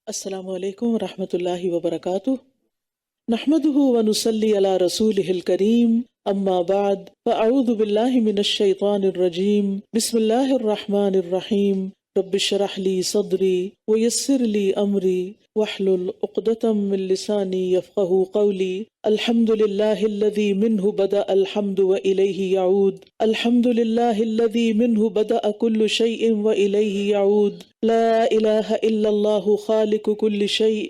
السلام علیکم ورحمۃ اللہ وبرکاتہ۔ نحمده ونصلی علی رسولہ الکریم، اما بعد فاعوذ باللہ من الشیطان الرجیم، بسم اللہ الرحمن الرحیم۔ رب اشرح لی صدری ویسر لی امری واحلل عقدۃ من لسانی یفقہوا قولی۔ الحمد للہ الذی منہ بدأ الحمد والیہ یعود، الحمد للہ الذی منہ بدأ کل شیء والیہ یعود، لا الہ الا اللہ خالق کل شیء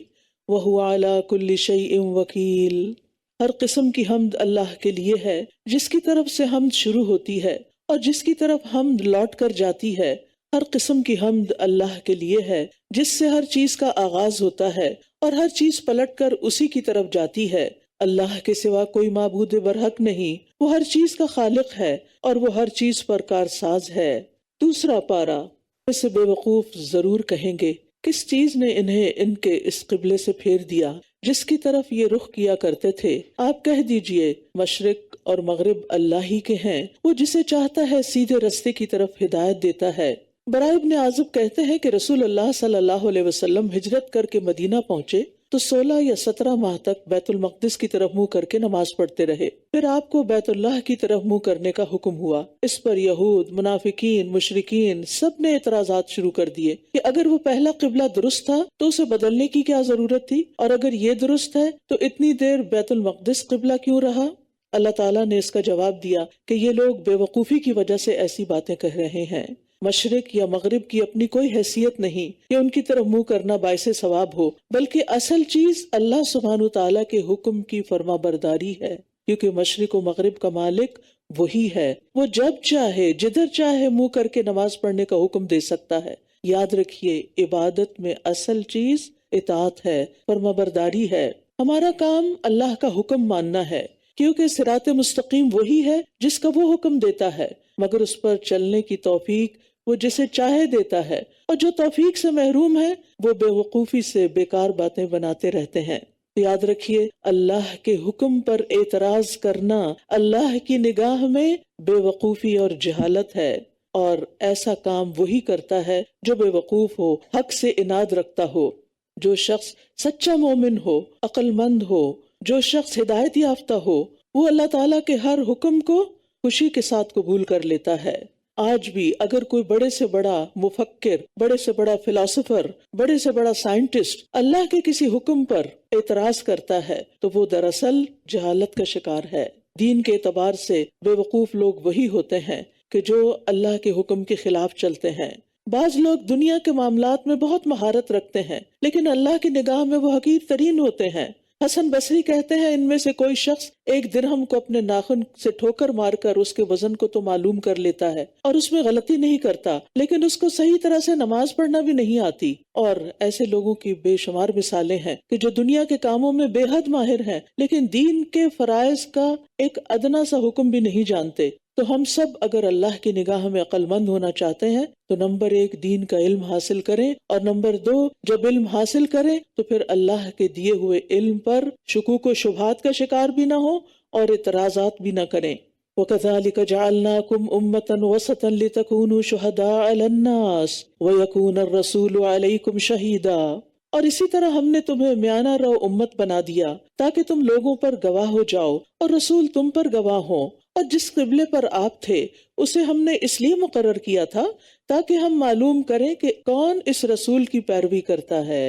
وَهُوَ عَلَى كُلِّ شَيْءٍ وَكِيلٌ۔ ہر قسم کی حمد اللہ کے لیے ہے، جس کی طرف سے حمد شروع ہوتی ہے اور جس کی طرف حمد لوٹ کر جاتی ہے۔ ہر قسم کی حمد اللہ کے لیے ہے، جس سے ہر چیز کا آغاز ہوتا ہے اور ہر چیز پلٹ کر اسی کی طرف جاتی ہے۔ اللہ کے سوا کوئی معبود برحق نہیں، وہ ہر چیز کا خالق ہے اور وہ ہر چیز پر کارساز ہے۔ دوسرا پارہ۔ اسے بے وقوف ضرور کہیں گے، کس چیز نے انہیں ان کے اس قبلے سے پھیر دیا جس کی طرف یہ رخ کیا کرتے تھے؟ آپ کہہ دیجئے، مشرق اور مغرب اللہ ہی کے ہیں، وہ جسے چاہتا ہے سیدھے رستے کی طرف ہدایت دیتا ہے۔ براء ابن عازب کہتے ہیں کہ رسول اللہ صلی اللہ علیہ وسلم ہجرت کر کے مدینہ پہنچے تو 16 یا 17 ماہ تک بیت المقدس کی طرف منہ کر کے نماز پڑھتے رہے۔ پھر آپ کو بیت اللہ کی طرف منہ کرنے کا حکم ہوا۔ اس پر یہود، منافقین، مشرکین سب نے اعتراضات شروع کر دیے کہ اگر وہ پہلا قبلہ درست تھا تو اسے بدلنے کی کیا ضرورت تھی، اور اگر یہ درست ہے تو اتنی دیر بیت المقدس قبلہ کیوں رہا؟ اللہ تعالیٰ نے اس کا جواب دیا کہ یہ لوگ بے وقوفی کی وجہ سے ایسی باتیں کہہ رہے ہیں۔ مشرق یا مغرب کی اپنی کوئی حیثیت نہیں کہ ان کی طرف منہ کرنا باعث ثواب ہو، بلکہ اصل چیز اللہ سبحانہ وتعالیٰ کے حکم کی فرما برداری ہے، کیونکہ مشرق و مغرب کا مالک وہی ہے۔ وہ جب چاہے جدھر چاہے منہ کر کے نماز پڑھنے کا حکم دے سکتا ہے۔ یاد رکھیے، عبادت میں اصل چیز اطاعت ہے، فرما برداری ہے۔ ہمارا کام اللہ کا حکم ماننا ہے، کیونکہ صراط مستقیم وہی ہے جس کا وہ حکم دیتا ہے، مگر اس پر چلنے کی توفیق وہ جسے چاہے دیتا ہے، اور جو توفیق سے محروم ہے وہ بے وقوفی سے بیکار باتیں بناتے رہتے ہیں۔ یاد رکھیے، اللہ کے حکم پر اعتراض کرنا اللہ کی نگاہ میں بے وقوفی اور جہالت ہے، اور ایسا کام وہی کرتا ہے جو بے وقوف ہو، حق سے عناد رکھتا ہو۔ جو شخص سچا مومن ہو، عقل مند ہو، جو شخص ہدایت یافتہ ہو، وہ اللہ تعالیٰ کے ہر حکم کو خوشی کے ساتھ قبول کر لیتا ہے۔ آج بھی اگر کوئی بڑے سے بڑا مفکر، بڑے سے بڑا فلاسفر، بڑے سے بڑا سائنٹسٹ اللہ کے کسی حکم پر اعتراض کرتا ہے تو وہ دراصل جہالت کا شکار ہے۔ دین کے اعتبار سے بے وقوف لوگ وہی ہوتے ہیں کہ جو اللہ کے حکم کے خلاف چلتے ہیں۔ بعض لوگ دنیا کے معاملات میں بہت مہارت رکھتے ہیں، لیکن اللہ کی نگاہ میں وہ حقیر ترین ہوتے ہیں۔ حسن بصری کہتے ہیں، ان میں سے کوئی شخص ایک درہم کو اپنے ناخن سے ٹھوکر مار کر اس کے وزن کو تو معلوم کر لیتا ہے اور اس میں غلطی نہیں کرتا، لیکن اس کو صحیح طرح سے نماز پڑھنا بھی نہیں آتی۔ اور ایسے لوگوں کی بے شمار مثالیں ہیں کہ جو دنیا کے کاموں میں بے حد ماہر ہیں، لیکن دین کے فرائض کا ایک ادنا سا حکم بھی نہیں جانتے۔ تو ہم سب اگر اللہ کی نگاہ میں عقل مند ہونا چاہتے ہیں تو نمبر 1 دین کا علم حاصل کریں، اور نمبر 2 جب علم حاصل کریں تو پھر اللہ کے دیے ہوئے علم پر شکوک و شبہات کا شکار بھی نہ ہو اور اعتراضات بھی نہ کریں۔ وَكَذَلِكَ جَعَلْنَاكُمْ أُمَّةً وَسَطًا لِتَكُونُوا شُهَدَاءَ عَلَى النَّاسِ وَيَكُونَ الرَّسُولُ عَلَيْكُمْ شَهِيدًا۔ اور اسی طرح ہم نے تمہیں میانہ رو امت بنا دیا تاکہ تم لوگوں پر گواہ ہو جاؤ اور رسول تم پر گواہ ہوں۔ اور جس قبلے پر آپ تھے اسے ہم نے اس لیے مقرر کیا تھا تاکہ ہم معلوم کریں کہ کون اس رسول کی پیروی کرتا ہے۔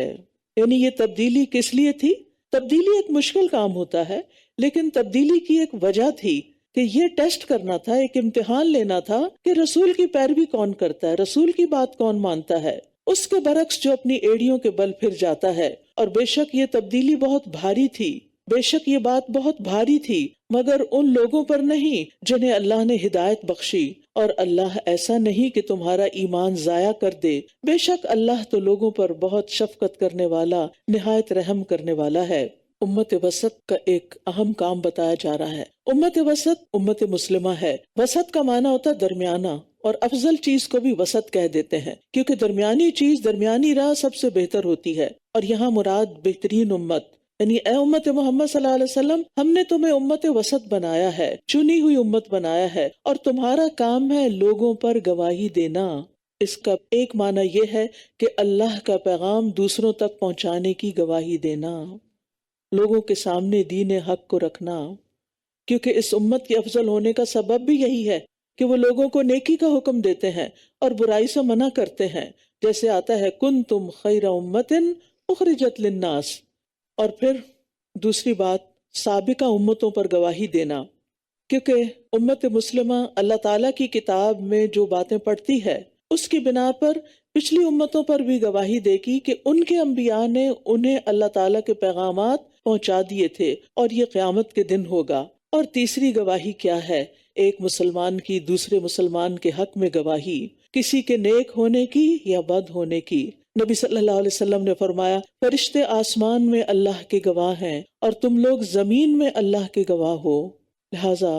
یعنی یہ تبدیلی کس لیے تھی؟ تبدیلی ایک مشکل کام ہوتا ہے، لیکن تبدیلی کی ایک وجہ تھی کہ یہ ٹیسٹ کرنا تھا، ایک امتحان لینا تھا کہ رسول کی پیروی کون کرتا ہے، رسول کی بات کون مانتا ہے، اس کے برعکس جو اپنی ایڑیوں کے بل پھر جاتا ہے۔ اور بے شک یہ تبدیلی بہت بھاری تھی، بے شک یہ بات بہت بھاری تھی، مگر ان لوگوں پر نہیں جنہیں اللہ نے ہدایت بخشی، اور اللہ ایسا نہیں کہ تمہارا ایمان ضائع کر دے۔ بے شک اللہ تو لوگوں پر بہت شفقت کرنے والا، نہایت رحم کرنے والا ہے۔ امت وسط کا ایک اہم کام بتایا جا رہا ہے۔ امت وسط امت مسلمہ ہے۔ وسط کا معنی ہوتا ہے درمیانہ، اور افضل چیز کو بھی وسط کہہ دیتے ہیں، کیونکہ درمیانی چیز، درمیانی راہ سب سے بہتر ہوتی ہے۔ اور یہاں مراد بہترین امت، یعنی اے امت محمد صلی اللہ علیہ وسلم، ہم نے تمہیں امت وسط بنایا ہے، چنی ہوئی امت بنایا ہے، اور تمہارا کام ہے لوگوں پر گواہی دینا۔ اس کا ایک معنی یہ ہے کہ اللہ کا پیغام دوسروں تک پہنچانے کی گواہی دینا، لوگوں کے سامنے دین حق کو رکھنا، کیونکہ اس امت کے افضل ہونے کا سبب بھی یہی ہے کہ وہ لوگوں کو نیکی کا حکم دیتے ہیں اور برائی سے منع کرتے ہیں، جیسے آتا ہے کنتم خیر امت اخرجت للناس۔ اور پھر دوسری بات، سابقہ امتوں پر گواہی دینا، کیونکہ امت مسلمہ اللہ تعالیٰ کی کتاب میں جو باتیں پڑھتی ہے اس کی بنا پر پچھلی امتوں پر بھی گواہی دے گی کہ ان کے انبیاء نے انہیں اللہ تعالیٰ کے پیغامات پہنچا دیے تھے اور یہ قیامت کے دن ہوگا۔ اور تیسری گواہی کیا ہے؟ ایک مسلمان کی دوسرے مسلمان کے حق میں گواہی، کسی کے نیک ہونے کی یا بد ہونے کی۔ نبی صلی اللہ علیہ وسلم نے فرمایا فرشتے آسمان میں اللہ کے گواہ ہیں اور تم لوگ زمین میں اللہ کے گواہ ہو۔ لہٰذا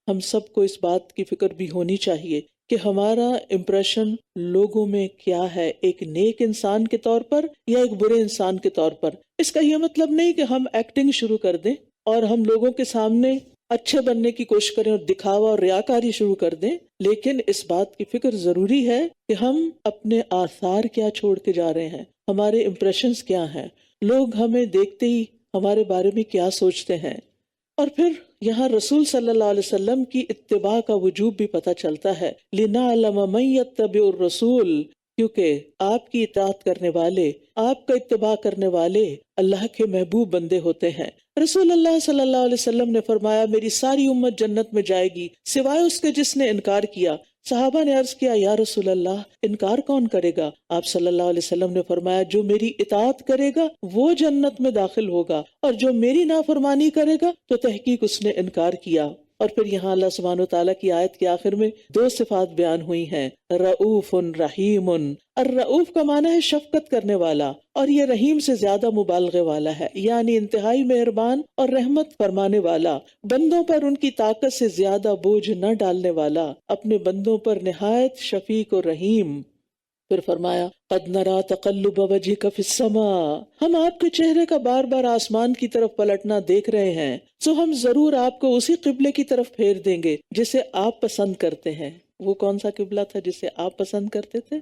ہم سب کو اس بات کی فکر بھی ہونی چاہیے کہ ہمارا امپریشن لوگوں میں کیا ہے، ایک نیک انسان کے طور پر یا ایک برے انسان کے طور پر۔ اس کا یہ مطلب نہیں کہ ہم ایکٹنگ شروع کر دیں اور ہم لوگوں کے سامنے اچھے بننے کی کوشش کریں اور دکھاوا اور ریاکاری شروع کر دیں، لیکن اس بات کی فکر ضروری ہے کہ ہم اپنے آثار کیا چھوڑ کے جا رہے ہیں، ہمارے امپریشنز کیا ہیں، لوگ ہمیں دیکھتے ہی ہمارے بارے میں کیا سوچتے ہیں۔ اور پھر یہاں رسول صلی اللہ علیہ وسلم کی اتباع کا وجوب بھی پتہ چلتا ہے، لِنَعْلَمَ مَن يَتَّبِعُ الرَّسُولَ، کیونکہ آپ کی اطاعت کرنے والے، آپ کا اتباع کرنے والے اللہ کے محبوب بندے ہوتے ہیں۔ رسول اللہ صلی اللہ علیہ وسلم نے فرمایا میری ساری امت جنت میں جائے گی سوائے اس کے جس نے انکار کیا۔ صحابہ نے عرض کیا یا رسول اللہ انکار کون کرے گا؟ آپ صلی اللہ علیہ وسلم نے فرمایا جو میری اطاعت کرے گا وہ جنت میں داخل ہوگا اور جو میری نافرمانی کرے گا تو تحقیق اس نے انکار کیا۔ اور پھر یہاں اللہ سبحانہ وتعالیٰ کی آیت کے آخر میں دو صفات بیان ہوئی ہیں، رؤوف رحیم۔ الرؤوف کا معنی ہے شفقت کرنے والا، اور یہ رحیم سے زیادہ مبالغے والا ہے، یعنی انتہائی مہربان اور رحمت فرمانے والا، بندوں پر ان کی طاقت سے زیادہ بوجھ نہ ڈالنے والا، اپنے بندوں پر نہایت شفیق اور رحیم۔ پھر فرمایا قد نرا تقلب وجهك في السماء، ہم آپ کے چہرے کا بار بار آسمان کی طرف پلٹنا دیکھ رہے ہیں، سو ہم ضرور آپ کو اسی قبلے کی طرف پھیر دیں گے جسے آپ پسند کرتے ہیں۔ وہ کون سا قبلہ تھا جسے آپ پسند کرتے تھے؟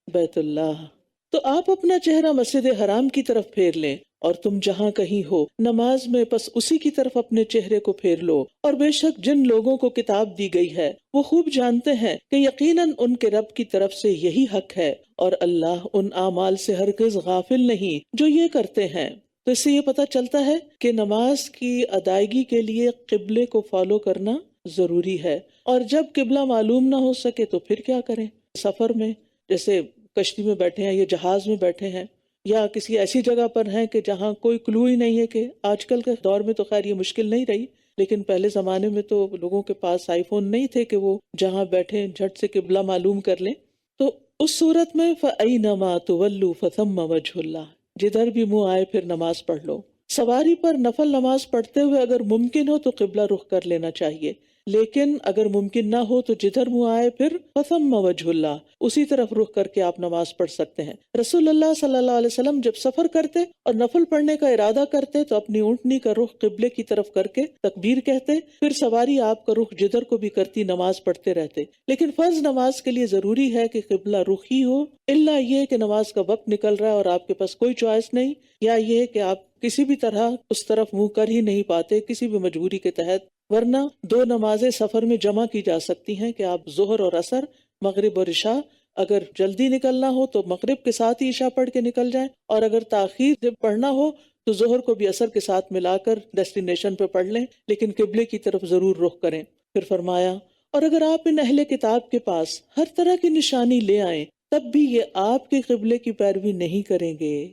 بیت اللہ۔ تو آپ اپنا چہرہ مسجد حرام کی طرف پھیر لیں، اور تم جہاں کہیں ہو نماز میں بس اسی کی طرف اپنے چہرے کو پھیر لو۔ اور بے شک جن لوگوں کو کتاب دی گئی ہے وہ خوب جانتے ہیں کہ یقیناً ان کے رب کی طرف سے یہی حق ہے، اور اللہ ان اعمال سے ہرگز غافل نہیں جو یہ کرتے ہیں۔ تو اس سے یہ پتہ چلتا ہے کہ نماز کی ادائیگی کے لیے قبلے کو فالو کرنا ضروری ہے، اور جب قبلہ معلوم نہ ہو سکے تو پھر کیا کریں؟ سفر میں جیسے کشتی میں بیٹھے ہیں یا جہاز میں بیٹھے ہیں یا کسی ایسی جگہ پر ہیں کہ جہاں کوئی کلو ہی نہیں ہے، کہ آج کل کے دور میں تو خیر یہ مشکل نہیں رہی، لیکن پہلے زمانے میں تو لوگوں کے پاس آئی فون نہیں تھے کہ وہ جہاں بیٹھے جھٹ سے قبلہ معلوم کر لیں۔ تو اس صورت میں فَأَيْنَمَا تُوَلُّوا فَثَمَّ وَجْهُ اللَّهِ، جدھر بھی منہ آئے پھر نماز پڑھ لو۔ سواری پر نفل نماز پڑھتے ہوئے اگر ممکن ہو تو قبلہ رخ کر لینا چاہیے، لیکن اگر ممکن نہ ہو تو جدھر منہ آئے پھر فَثَمَّ وَجْهُ اللَّهِ، اسی طرف رخ کر کے آپ نماز پڑھ سکتے ہیں۔ رسول اللہ صلی اللہ علیہ وسلم جب سفر کرتے اور نفل پڑھنے کا ارادہ کرتے تو اپنی اونٹنی کا رخ قبلے کی طرف کر کے تکبیر کہتے، پھر سواری آپ کا رخ جدھر کو بھی کرتی نماز پڑھتے رہتے۔ لیکن فرض نماز کے لیے ضروری ہے کہ قبلہ رخ ہی ہو، الا یہ کہ نماز کا وقت نکل رہا ہے اور آپ کے پاس کوئی چوائس نہیں، یا یہ کہ آپ کسی بھی طرح اس طرف منہ کر ہی نہیں پاتے کسی بھی مجبوری کے تحت، ورنہ دو نمازیں سفر میں جمع کی جا سکتی ہیں کہ آپ ظہر اور عصر، مغرب اور عشاء، اگر جلدی نکلنا ہو تو مغرب کے ساتھ ہی عشاء پڑھ کے نکل جائیں، اور اگر تاخیر سے پڑھنا ہو تو ظہر کو بھی عصر کے ساتھ ملا کر ڈیسٹینیشن پہ پڑھ لیں، لیکن قبلے کی طرف ضرور رخ کریں۔ پھر فرمایا اور اگر آپ ان اہل کتاب کے پاس ہر طرح کی نشانی لے آئیں تب بھی یہ آپ کے قبلے کی پیروی نہیں کریں گے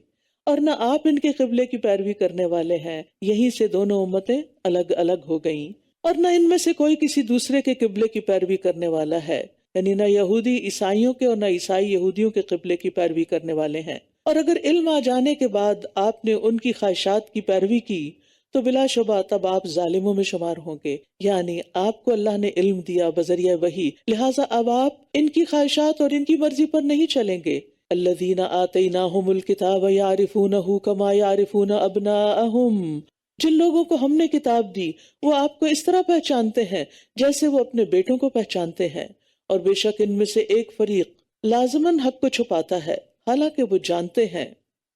اور نہ آپ ان کے قبلے کی پیروی کرنے والے ہیں، یہیں سے دونوں امتیں الگ الگ ہو گئیں، اور نہ ان میں سے کوئی کسی دوسرے کے قبلے کی پیروی کرنے والا ہے، یعنی نہ یہودی عیسائیوں کے اور نہ عیسائی یہودیوں کے قبلے کی پیروی کرنے والے ہیں۔ اور اگر علم آ جانے کے بعد آپ نے ان کی خواہشات کی پیروی کی تو بلا شبہ تب آپ ظالموں میں شمار ہوں گے، یعنی آپ کو اللہ نے علم دیا بذریعہ وحی، لہٰذا اب آپ ان کی خواہشات اور ان کی مرضی پر نہیں چلیں گے۔ الذین آتیناہم الکتاب یعرفونہ کما یعرفون ابناءہم، جن لوگوں کو ہم نے کتاب دی وہ آپ کو اس طرح پہچانتے ہیں جیسے وہ اپنے بیٹوں کو پہچانتے ہیں، اور بے شک ان میں سے ایک فریق لازماً حق کو چھپاتا ہے حالانکہ وہ جانتے ہیں۔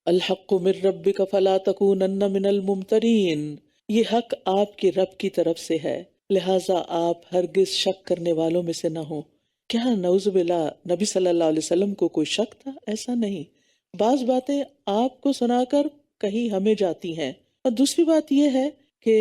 الحق من ربک فلا تکونن من الممترین، یہ حق آپ کے رب کی طرف سے ہے، لہٰذا آپ ہرگز شک کرنے والوں میں سے نہ ہوں۔ کیا نعوذ باللہ نبی صلی اللہ علیہ وسلم کو کوئی شک تھا؟ ایسا نہیں۔ بعض باتیں آپ کو سنا کر کہیں ہمیں جاتی ہیں، اور دوسری بات یہ ہے کہ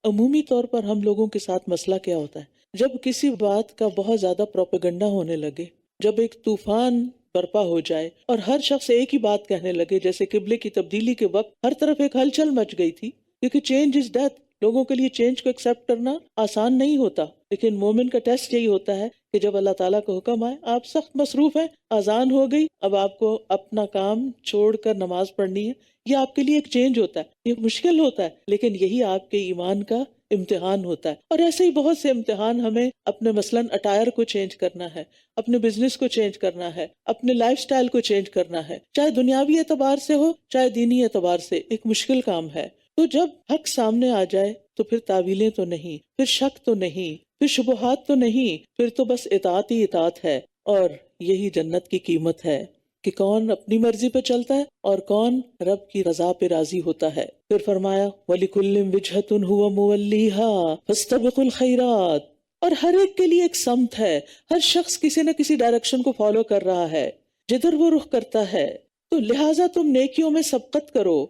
عمومی طور پر ہم لوگوں کے ساتھ مسئلہ کیا ہوتا ہے، جب کسی بات کا بہت زیادہ پروپیگنڈا ہونے لگے، جب ایک طوفان برپا ہو جائے اور ہر شخص ایک ہی بات کہنے لگے، جیسے قبلے کی تبدیلی کے وقت ہر طرف ایک ہلچل مچ گئی تھی، کیونکہ چینج از ڈیتھ، لوگوں کے لیے چینج کو ایکسیپٹ کرنا آسان نہیں ہوتا، لیکن مومن کا ٹیسٹ یہی ہوتا ہے کہ جب اللہ تعالیٰ کا حکم آئے، آپ سخت مصروف ہیں، اذان ہو گئی، اب آپ کو اپنا کام چھوڑ کر نماز پڑھنی ہے، یہ آپ کے لیے ایک چینج ہوتا ہے، یہ مشکل ہوتا ہے، لیکن یہی آپ کے ایمان کا امتحان ہوتا ہے۔ اور ایسے ہی بہت سے امتحان ہمیں اپنے مثلاً اٹائر کو چینج کرنا ہے، اپنے بزنس کو چینج کرنا ہے، اپنے لائف سٹائل کو چینج کرنا ہے، چاہے دنیاوی اعتبار سے ہو چاہے دینی اعتبار سے، ایک مشکل کام ہے۔ تو جب حق سامنے آ جائے تو پھر تعویلیں تو نہیں، پھر شک تو نہیں، پھر شبہات تو نہیں، پھر تو بس اطاعت ہی اطاعت ہے، اور یہی جنت کی قیمت ہے کہ کون اپنی مرضی پہ چلتا ہے اور کون رب کی رضا پہ راضی ہوتا ہے۔ پھر فرمایا وَلِكُلٍّ وِجْهَةٌ هُوَ مُوَلِّيهَا فَاسْتَبِقُوا الْخَيْرَاتِ، اور ہر ایک کے لیے ایک سمت ہے، ہر شخص کسی نہ کسی ڈائریکشن کو فالو کر رہا ہے، جدھر وہ رخ کرتا ہے، تو لہٰذا تم نیکیوں میں سبقت کرو،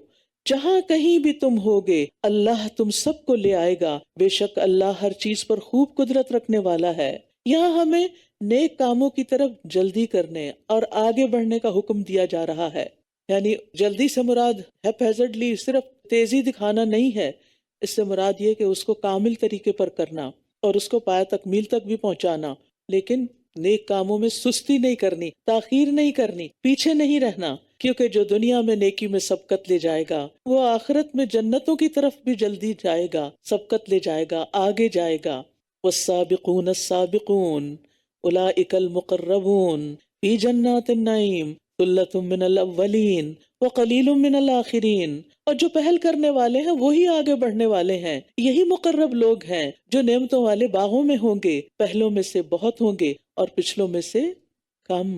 جہاں کہیں بھی تم ہوگے اللہ تم سب کو لے آئے گا، بے شک اللہ ہر چیز پر خوب قدرت رکھنے والا ہے۔ یہاں ہمیں نیک کاموں کی طرف جلدی کرنے اور آگے بڑھنے کا حکم دیا جا رہا ہے، یعنی جلدی سے مراد ہیپیزڈلی صرف تیزی دکھانا نہیں ہے، اس سے مراد یہ کہ اس کو کامل طریقے پر کرنا اور اس کو پایہ تکمیل تک بھی پہنچانا، لیکن نیک کاموں میں سستی نہیں کرنی، تاخیر نہیں کرنی، پیچھے نہیں رہنا، کیونکہ جو دنیا میں نیکی میں سبقت لے جائے گا وہ آخرت میں جنتوں کی طرف بھی جلدی جائے گا، سبقت لے جائے گا، آگے جائے گا۔ والسابقون السابقون اولئک المقربون فی جنات النعیم ثلۃ من الاولین وقلیل من الآخرین، اور جو پہل کرنے والے ہیں وہی آگے بڑھنے والے ہیں، یہی مقرب لوگ ہیں جو نعمتوں والے باغوں میں ہوں گے، پہلوں میں سے بہت ہوں گے اور پچھلوں میں سے کم۔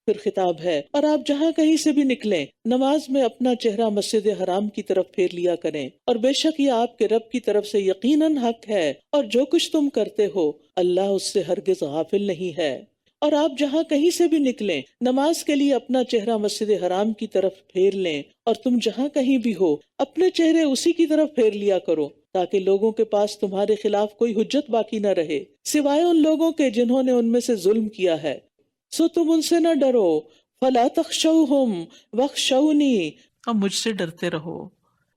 پھر خطاب ہے اور آپ جہاں کہیں سے بھی نکلیں نماز میں اپنا چہرہ مسجد حرام کی طرف پھیر لیا کریں، اور بے شک یہ آپ کے رب کی طرف سے یقیناً حق ہے، اور جو کچھ تم کرتے ہو اللہ اس سے ہرگز غافل نہیں ہے۔ اور آپ جہاں کہیں سے بھی نکلیں نماز کے لیے اپنا چہرہ مسجد حرام کی طرف پھیر لیں، اور تم جہاں کہیں بھی ہو اپنے چہرے اسی کی طرف پھیر لیا کرو، تاکہ لوگوں کے پاس تمہارے خلاف کوئی حجت باقی نہ رہے سوائے ان لوگوں کے جنہوں نے ان میں سے ظلم کیا ہے، سو تم ان سے نہ ڈرو، فلا تخشوہم واخشونی، اب مجھ سے ڈرتے رہو،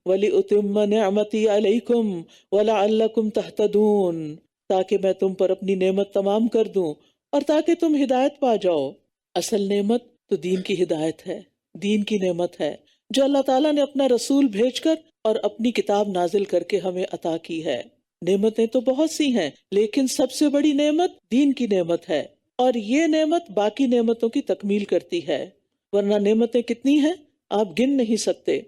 وَلِأُتِمَّ نِعْمَتِي عَلَيْكُمْ وَلَعَلَّكُمْ تَهْتَدُونَ، تاکہ میں تم پر اپنی نعمت تمام کر دوں اور تاکہ تم ہدایت پا جاؤ۔ اصل نعمت تو دین کی ہدایت ہے، دین کی نعمت ہے جو اللہ تعالیٰ نے اپنا رسول بھیج کر اور اپنی کتاب نازل کر کے ہمیں عطا کی ہے۔ نعمتیں تو بہت سی ہیں لیکن سب سے بڑی نعمت دین کی نعمت ہے، اور یہ نعمت باقی نعمتوں کی تکمیل کرتی ہے، ورنہ نعمتیں کتنی ہیں آپ گن نہیں سکتے۔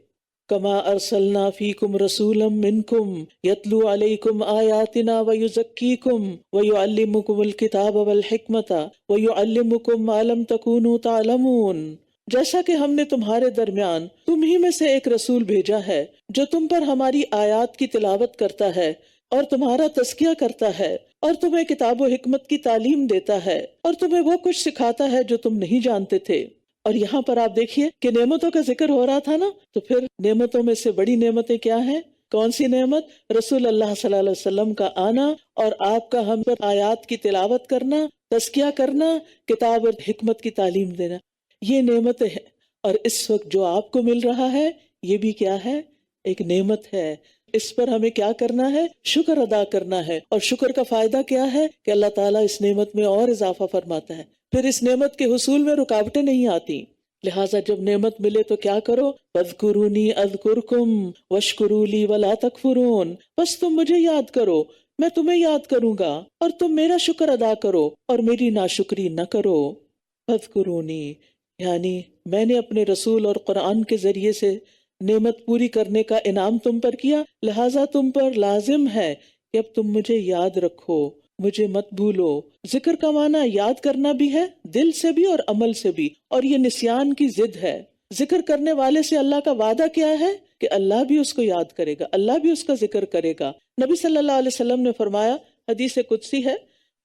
کما ارسلنا فیکم رسولا منکم یتلو علیکم آیاتنا ویزکیکم ویعلمکم الکتاب والحکمت ویعلمکم ما لم تکونوا تعلمون، جیسا کہ ہم نے تمہارے درمیان تم ہی میں سے ایک رسول بھیجا ہے جو تم پر ہماری آیات کی تلاوت کرتا ہے اور تمہارا تزکیہ کرتا ہے اور تمہیں کتاب و حکمت کی تعلیم دیتا ہے اور تمہیں وہ کچھ سکھاتا ہے جو تم نہیں جانتے تھے۔ اور یہاں پر آپ دیکھیے کہ نعمتوں کا ذکر ہو رہا تھا نا، تو پھر نعمتوں میں سے بڑی نعمتیں کیا ہیں؟ کون سی نعمت؟ رسول اللہ صلی اللہ علیہ وسلم کا آنا اور آپ کا ہم پر آیات کی تلاوت کرنا، تزکیہ کرنا، کتاب اور حکمت کی تعلیم دینا، یہ نعمتیں ہیں۔ اور اس وقت جو آپ کو مل رہا ہے یہ بھی کیا ہے؟ ایک نعمت ہے۔ اس پر ہمیں کیا کرنا ہے؟ شکر ادا کرنا ہے، اور شکر کا فائدہ کیا ہے کہ اللہ تعالیٰ اس نعمت میں اور اضافہ فرماتا ہے، پھر اس نعمت کے حصول میں رکاوٹیں نہیں آتی۔ لہٰذا جب نعمت ملے تو کیا کرو؟ فاذکرونی اذکرکم واشکروا لی ولا تکفرون، بس تم مجھے یاد کرو میں تمہیں یاد کروں گا اور تم میرا شکر ادا کرو اور میری ناشکری نہ کرو۔ فاذکرونی یعنی میں نے اپنے رسول اور قرآن کے ذریعے سے نعمت پوری کرنے کا انعام تم پر کیا، لہٰذا تم پر لازم ہے کہ اب تم مجھے یاد رکھو، مجھے مت بھولو۔ ذکر کا معنی یاد کرنا بھی ہے، دل سے بھی اور عمل سے بھی، اور یہ نسیان کی ضد ہے۔ ذکر کرنے والے سے اللہ کا وعدہ کیا ہے کہ اللہ بھی اس کو یاد کرے گا، اللہ بھی اس کا ذکر کرے گا۔ نبی صلی اللہ علیہ وسلم نے فرمایا، حدیث قدسی ہے،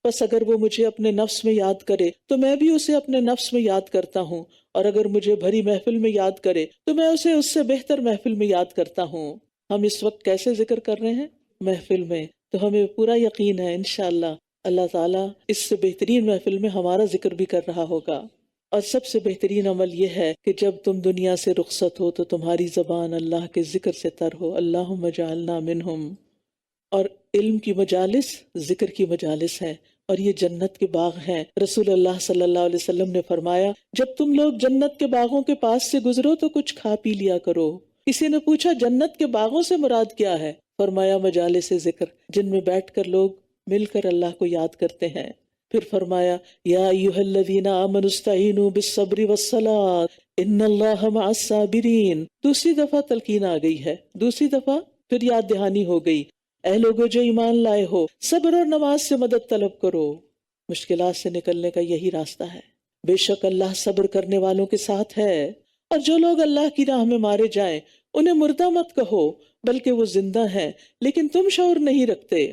بس اگر وہ مجھے اپنے نفس میں یاد کرے تو میں بھی اسے اپنے نفس میں یاد کرتا ہوں، اور اگر مجھے بھری محفل میں یاد کرے تو میں اسے اس سے بہتر محفل میں یاد کرتا ہوں۔ ہم اس وقت کیسے ذکر کر رہے ہیں؟ محفل میں۔ تو ہمیں پورا یقین ہے انشاءاللہ اللہ تعالیٰ اس سے بہترین محفل میں ہمارا ذکر بھی کر رہا ہوگا۔ اور سب سے بہترین عمل یہ ہے کہ جب تم دنیا سے رخصت ہو تو تمہاری زبان اللہ کے ذکر سے تر ہو، اللہم اجعلنا منہم۔ اور علم کی مجالس ذکر کی مجالس ہیں، اور یہ جنت کے باغ ہیں۔ رسول اللہ صلی اللہ علیہ وسلم نے فرمایا، جب تم لوگ جنت کے باغوں کے پاس سے گزرو تو کچھ کھا پی لیا کرو۔ کسی نے پوچھا جنت کے باغوں سے مراد کیا ہے؟ فرمایا مجالس ذکر، جن میں بیٹھ کر لوگ مل کر اللہ کو یاد کرتے ہیں۔ پھر فرمایا، یا ایھا الذین آمنوا استعینوا بالصبر والصلاۃ ان اللہ مع الصابرین۔ دوسری دفعہ تلقین آ گئی ہے، دوسری دفعہ پھر یاد دہانی ہو گئی، اے لوگو جو ایمان لائے ہو، صبر اور نماز سے مدد طلب کرو۔ مشکلات سے نکلنے کا یہی راستہ ہے۔ بے شک اللہ صبر کرنے والوں کے ساتھ ہے، اور جو لوگ اللہ کی راہ میں مارے جائیں انہیں مردہ مت کہو، بلکہ وہ زندہ ہیں لیکن تم شعور نہیں رکھتے۔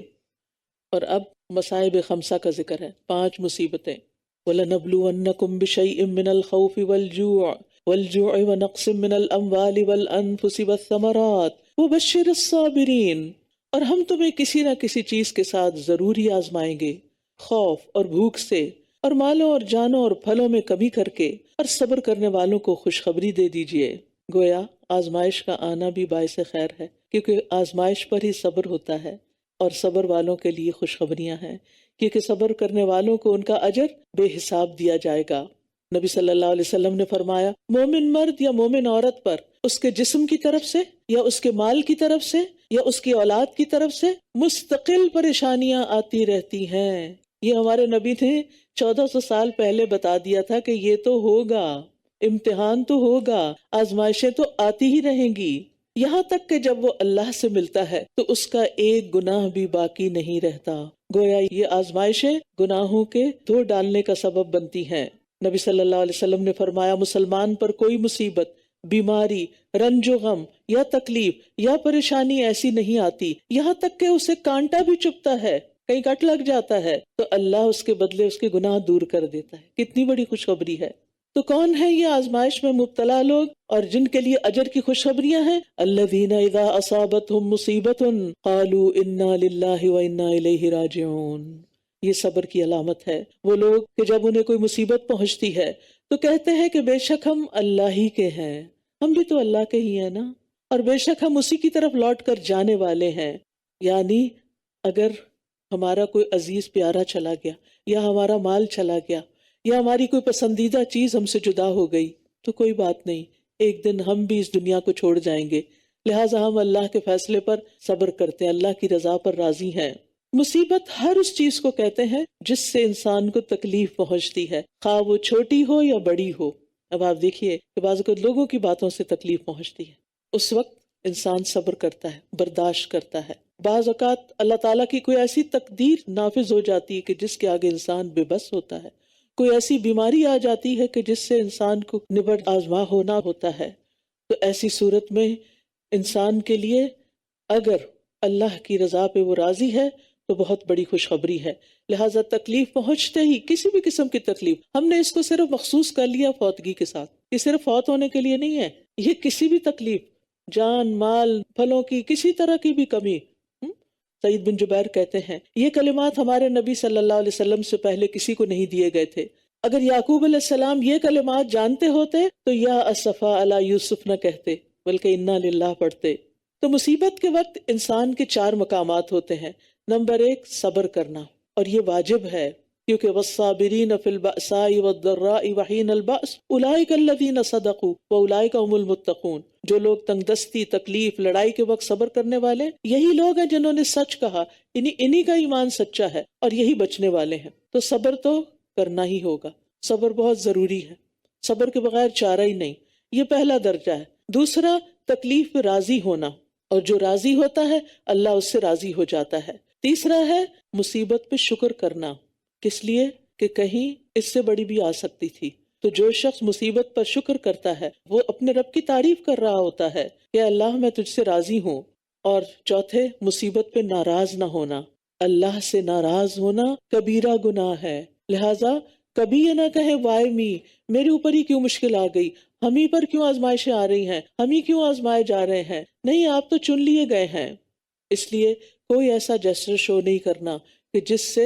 اور اب مصائب خمسہ کا ذکر ہے، 5 مصیبتیں۔ وَلَنَبْلُوَنَّكُمْ بِشَيْءٍ مِّنَ الْخَوْفِ وَالْجُوعِ وَنَقْصٍ مِّنَ الْأَمْوَالِ وَالْأَنفُسِ وَالثَّمَرَاتِ وَبَشِّرِ الصَّابِرِينَ۔ اور ہم تمہیں کسی نہ کسی چیز کے ساتھ ضرور ہی آزمائیں گے، خوف اور بھوک سے، اور مالوں اور جانوں اور پھلوں میں کمی کر کے، اور صبر کرنے والوں کو خوشخبری دے دیجئے۔ گویا آزمائش کا آنا بھی باعث خیر ہے، کیونکہ آزمائش پر ہی صبر ہوتا ہے، اور صبر والوں کے لیے خوشخبریاں ہیں، کیونکہ صبر کرنے والوں کو ان کا اجر بے حساب دیا جائے گا۔ نبی صلی اللہ علیہ وسلم نے فرمایا، مومن مرد یا مومن عورت پر اس کے جسم کی طرف سے یا اس کے مال کی طرف سے یا اس کی اولاد کی طرف سے مستقل پریشانیاں آتی رہتی ہیں۔ یہ ہمارے نبی نے 1400 سال پہلے بتا دیا تھا کہ یہ تو ہوگا، امتحان تو ہوگا، آزمائشیں تو آتی ہی رہیں گی، یہاں تک کہ جب وہ اللہ سے ملتا ہے تو اس کا ایک گناہ بھی باقی نہیں رہتا۔ گویا یہ آزمائشیں گناہوں کے دھو ڈالنے کا سبب بنتی ہیں۔ نبی صلی اللہ علیہ وسلم نے فرمایا، مسلمان پر کوئی مصیبت، بیماری، رنج و غم یا تکلیف یا پریشانی ایسی نہیں آتی یہاں تک کہ اسے کانٹا بھی چبھتا ہے، کہیں کٹ لگ جاتا ہے تو اللہ اس کے بدلے اس کے گناہ دور کر دیتا ہے۔ کتنی بڑی خوشخبری ہے۔ تو کون ہے یہ آزمائش میں مبتلا لوگ اور جن کے لیے اجر کی خوشخبریاں ہیں؟ الذین اذا اصابتهم مصیبۃ قالوا انا للہ وانا الیہ راجعون۔ یہ صبر کی علامت ہے۔ وہ لوگ کہ جب انہیں کوئی مصیبت پہنچتی ہے تو کہتے ہیں کہ بے شک ہم اللہ ہی کے ہیں، ہم بھی تو اللہ کے ہی ہیں نا، اور بے شک ہم اسی کی طرف لوٹ کر جانے والے ہیں۔ یعنی اگر ہمارا کوئی عزیز پیارا چلا گیا، یا ہمارا مال چلا گیا، یا ہماری کوئی پسندیدہ چیز ہم سے جدا ہو گئی تو کوئی بات نہیں، ایک دن ہم بھی اس دنیا کو چھوڑ جائیں گے، لہٰذا ہم اللہ کے فیصلے پر صبر کرتے ہیں، اللہ کی رضا پر راضی ہیں۔ مصیبت ہر اس چیز کو کہتے ہیں جس سے انسان کو تکلیف پہنچتی ہے، خواہ وہ چھوٹی ہو یا بڑی ہو۔ اب آپ دیکھیے کہ بعض اوقات لوگوں کی باتوں سے تکلیف پہنچتی ہے، اس وقت انسان صبر کرتا ہے، برداشت کرتا ہے۔ بعض اوقات اللہ تعالیٰ کی کوئی ایسی تقدیر نافذ ہو جاتی ہے کہ جس کے آگے انسان بے بس ہوتا ہے، کوئی ایسی بیماری آ جاتی ہے کہ جس سے انسان کو نبرد آزما ہونا ہوتا ہے۔ تو ایسی صورت میں انسان کے لیے اگر اللہ کی رضا پہ وہ راضی ہے تو بہت بڑی خوشخبری ہے۔ لہٰذا تکلیف پہنچتے ہی، کسی بھی قسم کی تکلیف، ہم نے اس کو صرف مخصوص کر لیا فوتگی کے ساتھ، یہ صرف فوت ہونے کے لیے نہیں ہے، یہ کسی بھی تکلیف، جان مال پھلوں کی کسی طرح کی بھی کمی۔ سعید بن جبیر کہتے ہیں یہ کلمات ہمارے نبی صلی اللہ علیہ وسلم سے پہلے کسی کو نہیں دیے گئے تھے، اگر یعقوب علیہ السلام یہ کلمات جانتے ہوتے تو یا اسفا علی یوسف نہ کہتے بلکہ انا للہ پڑھتے۔ تو مصیبت کے وقت انسان کے 4 مقامات ہوتے ہیں۔ نمبر 1 صبر کرنا، اور یہ واجب ہے، کیونکہ والصابرین فی البأساء والضراء وحین البأس اولئک الذین صدقوا واولئک هم المتقون۔ جو لوگ تنگ دستی، تکلیف، لڑائی کے وقت صبر کرنے والے، یہی لوگ ہیں جنہوں نے سچ کہا، انہی کا ایمان سچا ہے اور یہی بچنے والے ہیں۔ تو صبر تو کرنا ہی ہوگا، صبر بہت ضروری ہے، صبر کے بغیر چارہ ہی نہیں، یہ پہلا درجہ ہے۔ دوسرا تکلیف پہ راضی ہونا، اور جو راضی ہوتا ہے اللہ اس سے راضی ہو جاتا ہے۔ تیسرا ہے مصیبت پہ شکر کرنا، کس لیے کہ کہیں اس سے بڑی بھی آ سکتی تھی۔ تو جو شخص مصیبت پر شکر کرتا ہے وہ اپنے رب کی تعریف کر رہا ہوتا ہے کہ اللہ میں تجھ سے راضی ہوں۔ اور چوتھے مصیبت پہ ناراض نہ ہونا، اللہ سے ناراض ہونا کبیرہ گناہ ہے، لہٰذا کبھی یہ نہ کہے وائے می، میرے اوپر ہی کیوں مشکل آ گئی، ہم ہی پر کیوں آزمائشیں آ رہی ہیں، ہم ہی کیوں آزمائے جا رہے ہیں۔ نہیں، آپ تو چن لیے گئے ہیں۔ اس لیے کوئی ایسا جسر شو نہیں کرنا کہ جس سے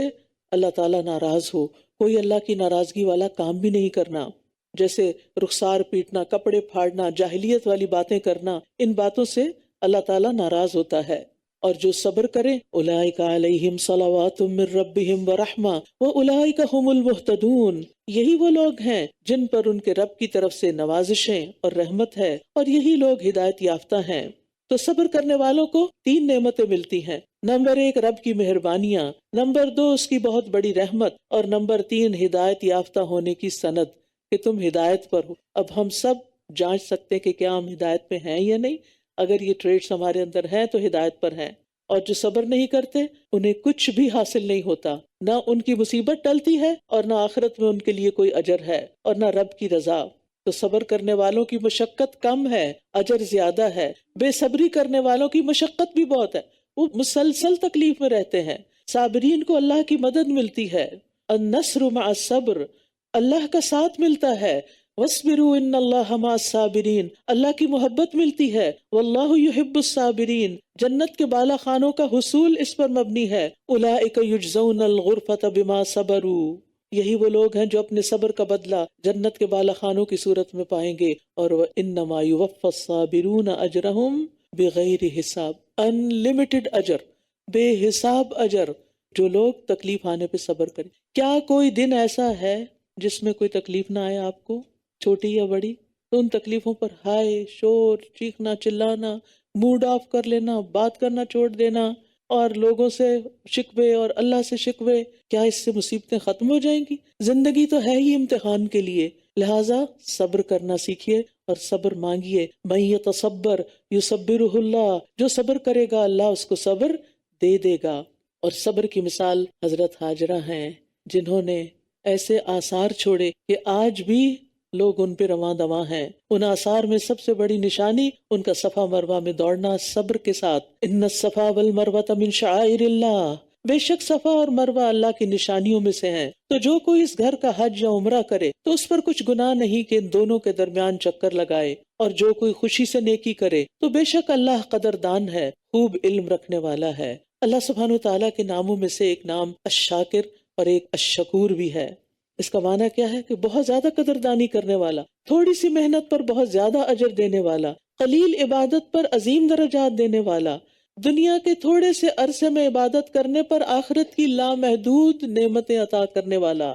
اللہ تعالیٰ ناراض ہو، کوئی اللہ کی ناراضگی والا کام بھی نہیں کرنا، جیسے رخسار پیٹنا، کپڑے پھاڑنا، جاہلیت والی باتیں کرنا، ان باتوں سے اللہ تعالیٰ ناراض ہوتا ہے۔ اور جو صبر کرے اولئک علیہم صلوات من ربہم ورحمہ واولئک ھم المہتدون، یہی وہ لوگ ہیں جن پر ان کے رب کی طرف سے نوازشیں اور رحمت ہے، اور یہی لوگ ہدایت یافتہ ہیں۔ تو صبر کرنے والوں کو 3 نعمتیں ملتی ہیں۔ نمبر 1 رب کی مہربانیاں، نمبر 2 اس کی بہت بڑی رحمت، اور نمبر 3 ہدایت یافتہ ہونے کی سند کہ تم ہدایت پر ہو۔ اب ہم سب جانچ سکتے ہیں کہ کیا ہم ہدایت پہ ہیں یا نہیں۔ اگر یہ ٹریٹس ہمارے اندر ہیں تو ہدایت پر ہیں، اور جو صبر نہیں کرتے انہیں کچھ بھی حاصل نہیں ہوتا، نہ ان کی مصیبت ٹلتی ہے اور نہ آخرت میں ان کے لیے کوئی اجر ہے اور نہ رب کی رضا۔ تو صبر کرنے والوں کی مشقت کم ہے، اجر زیادہ ہے۔ بے صبری کرنے والوں کی مشقت بھی بہت ہے، وہ مسلسل تکلیف میں رہتے ہیں۔ صابرین کو اللہ کی مدد ملتی ہے، النصر مع الصبر، اللہ کا ساتھ ملتا ہے۔ وَاصْبِرُوا إِنَّ اللَّهَ مَعَ الصَّابِرِينَ، اللہ کی محبت ملتی ہے۔ وَاللَّهُ يُحِبُّ الصَّابِرِينَ، جنت کے بالا خانوں کا حصول اس پر مبنی ہے۔ أُولَئِكَ يُجْزَوْنَ الْغُرْفَةَ بِمَا صَبَرُوا، یہی وہ لوگ ہیں جو اپنے صبر کا بدلہ جنت کے بالا خانوں کی صورت میں پائیں گے۔ اور وَإِنَّمَا يُوَفَّى الصَّابِرُونَ أَجْرَهُمْ بِغَيْرِ حساب، انلمیٹڈ اجر، بے حساب اجر، جو لوگ تکلیف آنے پہ صبر کریں۔ کیا کوئی دن ایسا ہے جس میں کوئی تکلیف نہ آئے آپ کو، چھوٹی یا بڑی؟ تو ان تکلیفوں پر ہائے، شور، چیخنا، چلانا، موڈ آف کر لینا، بات کرنا چھوڑ دینا، اور لوگوں سے شکوے اور اللہ سے شکوے، کیا اس سے مصیبتیں ختم ہو جائیں گی؟ زندگی تو ہے ہی امتحان کے لیے، لہٰذا صبر کرنا سیکھیے اور صبر مانگیے۔ من یتصبر یصبرہ اللہ، جو صبر کرے گا اللہ اس کو صبر دے دے گا۔ اور صبر کی مثال حضرت ہاجرہ ہیں، جنہوں نے ایسے آثار چھوڑے کہ آج بھی لوگ ان پہ رواں دواں ہیں۔ ان آثار میں سب سے بڑی نشانی ان کا صفا مروہ میں دوڑنا صبر کے ساتھ۔ ان الصفا والمروہ من شعائر اللہ، بے شک صفا اور مروہ اللہ کی نشانیوں میں سے ہیں۔ تو جو کوئی اس گھر کا حج یا عمرہ کرے تو اس پر کچھ گناہ نہیں کہ ان دونوں کے درمیان چکر لگائے، اور جو کوئی خوشی سے نیکی کرے تو بے شک اللہ قدردان ہے، خوب علم رکھنے والا ہے۔ اللہ سبحانہ وتعالیٰ کے ناموں میں سے ایک نام الشاکر اور ایک الشکور بھی ہے۔ اس کا معنی کیا ہے کہ بہت زیادہ قدردانی کرنے والا، تھوڑی سی محنت پر بہت زیادہ اجر دینے والا، قلیل عبادت پر عظیم درجات دینے والا، دنیا کے تھوڑے سے عرصے میں عبادت کرنے پر آخرت کی لامحدود نعمتیں عطا کرنے والا۔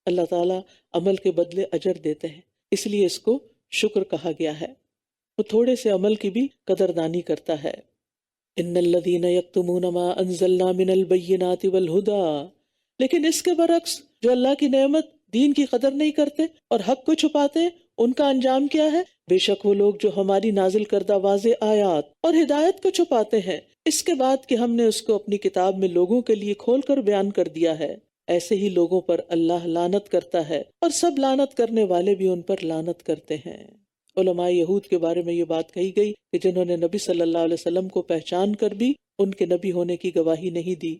اللہ تعالیٰ عمل کے بدلے اجر دیتے ہیں، اس لیے اس کو شکر کہا گیا ہے۔ وہ تھوڑے سے عمل کی بھی قدردانی کرتا ہے۔ ان الذین یکتمون ما انزلنا من البینات والہدی، لیکن اس کے برعکس جو اللہ کی نعمت دین کی قدر نہیں کرتے اور حق کو چھپاتے، ان کا انجام کیا ہے؟ بے شک وہ لوگ جو ہماری نازل کردہ واضح آیات اور ہدایت کو چھپاتے ہیں اس کے بعد کہ ہم نے اس کو اپنی کتاب میں لوگوں کے لیے کھول کر بیان کر دیا ہے، ایسے ہی لوگوں پر اللہ لعنت کرتا ہے، اور سب لعنت کرنے والے بھی ان پر لعنت کرتے ہیں۔ علماء یہود کے بارے میں یہ بات کہی گئی کہ جنہوں نے نبی صلی اللہ علیہ وسلم کو پہچان کر بھی ان کے نبی ہونے کی گواہی نہیں دی۔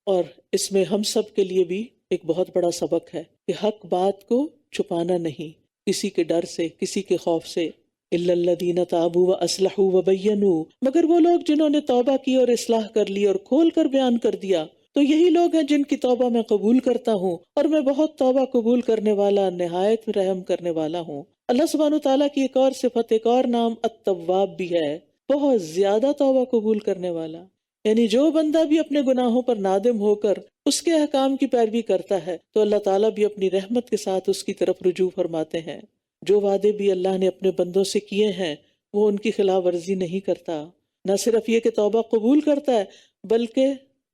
اور اس میں ہم سب کے لیے بھی ایک بہت بڑا سبق ہے کہ حق بات کو چھپانا نہیں، کسی کے ڈر سے، کسی کے خوف سے۔ الا الذین تابوا واصلحوا وبینوا، مگر وہ لوگ جنہوں نے توبہ کی اور اصلاح کر لی اور کھول کر بیان کر دیا، تو یہی لوگ ہیں جن کی توبہ میں قبول کرتا ہوں، اور میں بہت توبہ قبول کرنے والا، نہایت رحم کرنے والا ہوں۔ اللہ سبحانہ وتعالیٰ کی ایک اور صفت، ایک اور نام التواب بھی ہے، بہت زیادہ توبہ قبول کرنے والا۔ یعنی جو بندہ بھی اپنے گناہوں پر نادم ہو کر اس کے احکام کی پیروی کرتا ہے تو اللہ تعالیٰ بھی اپنی رحمت کے ساتھ اس کی طرف رجوع فرماتے ہیں۔ جو وعدے بھی اللہ نے اپنے بندوں سے کیے ہیں وہ ان کی خلاف ورزی نہیں کرتا۔ نہ صرف یہ کہ توبہ قبول کرتا ہے بلکہ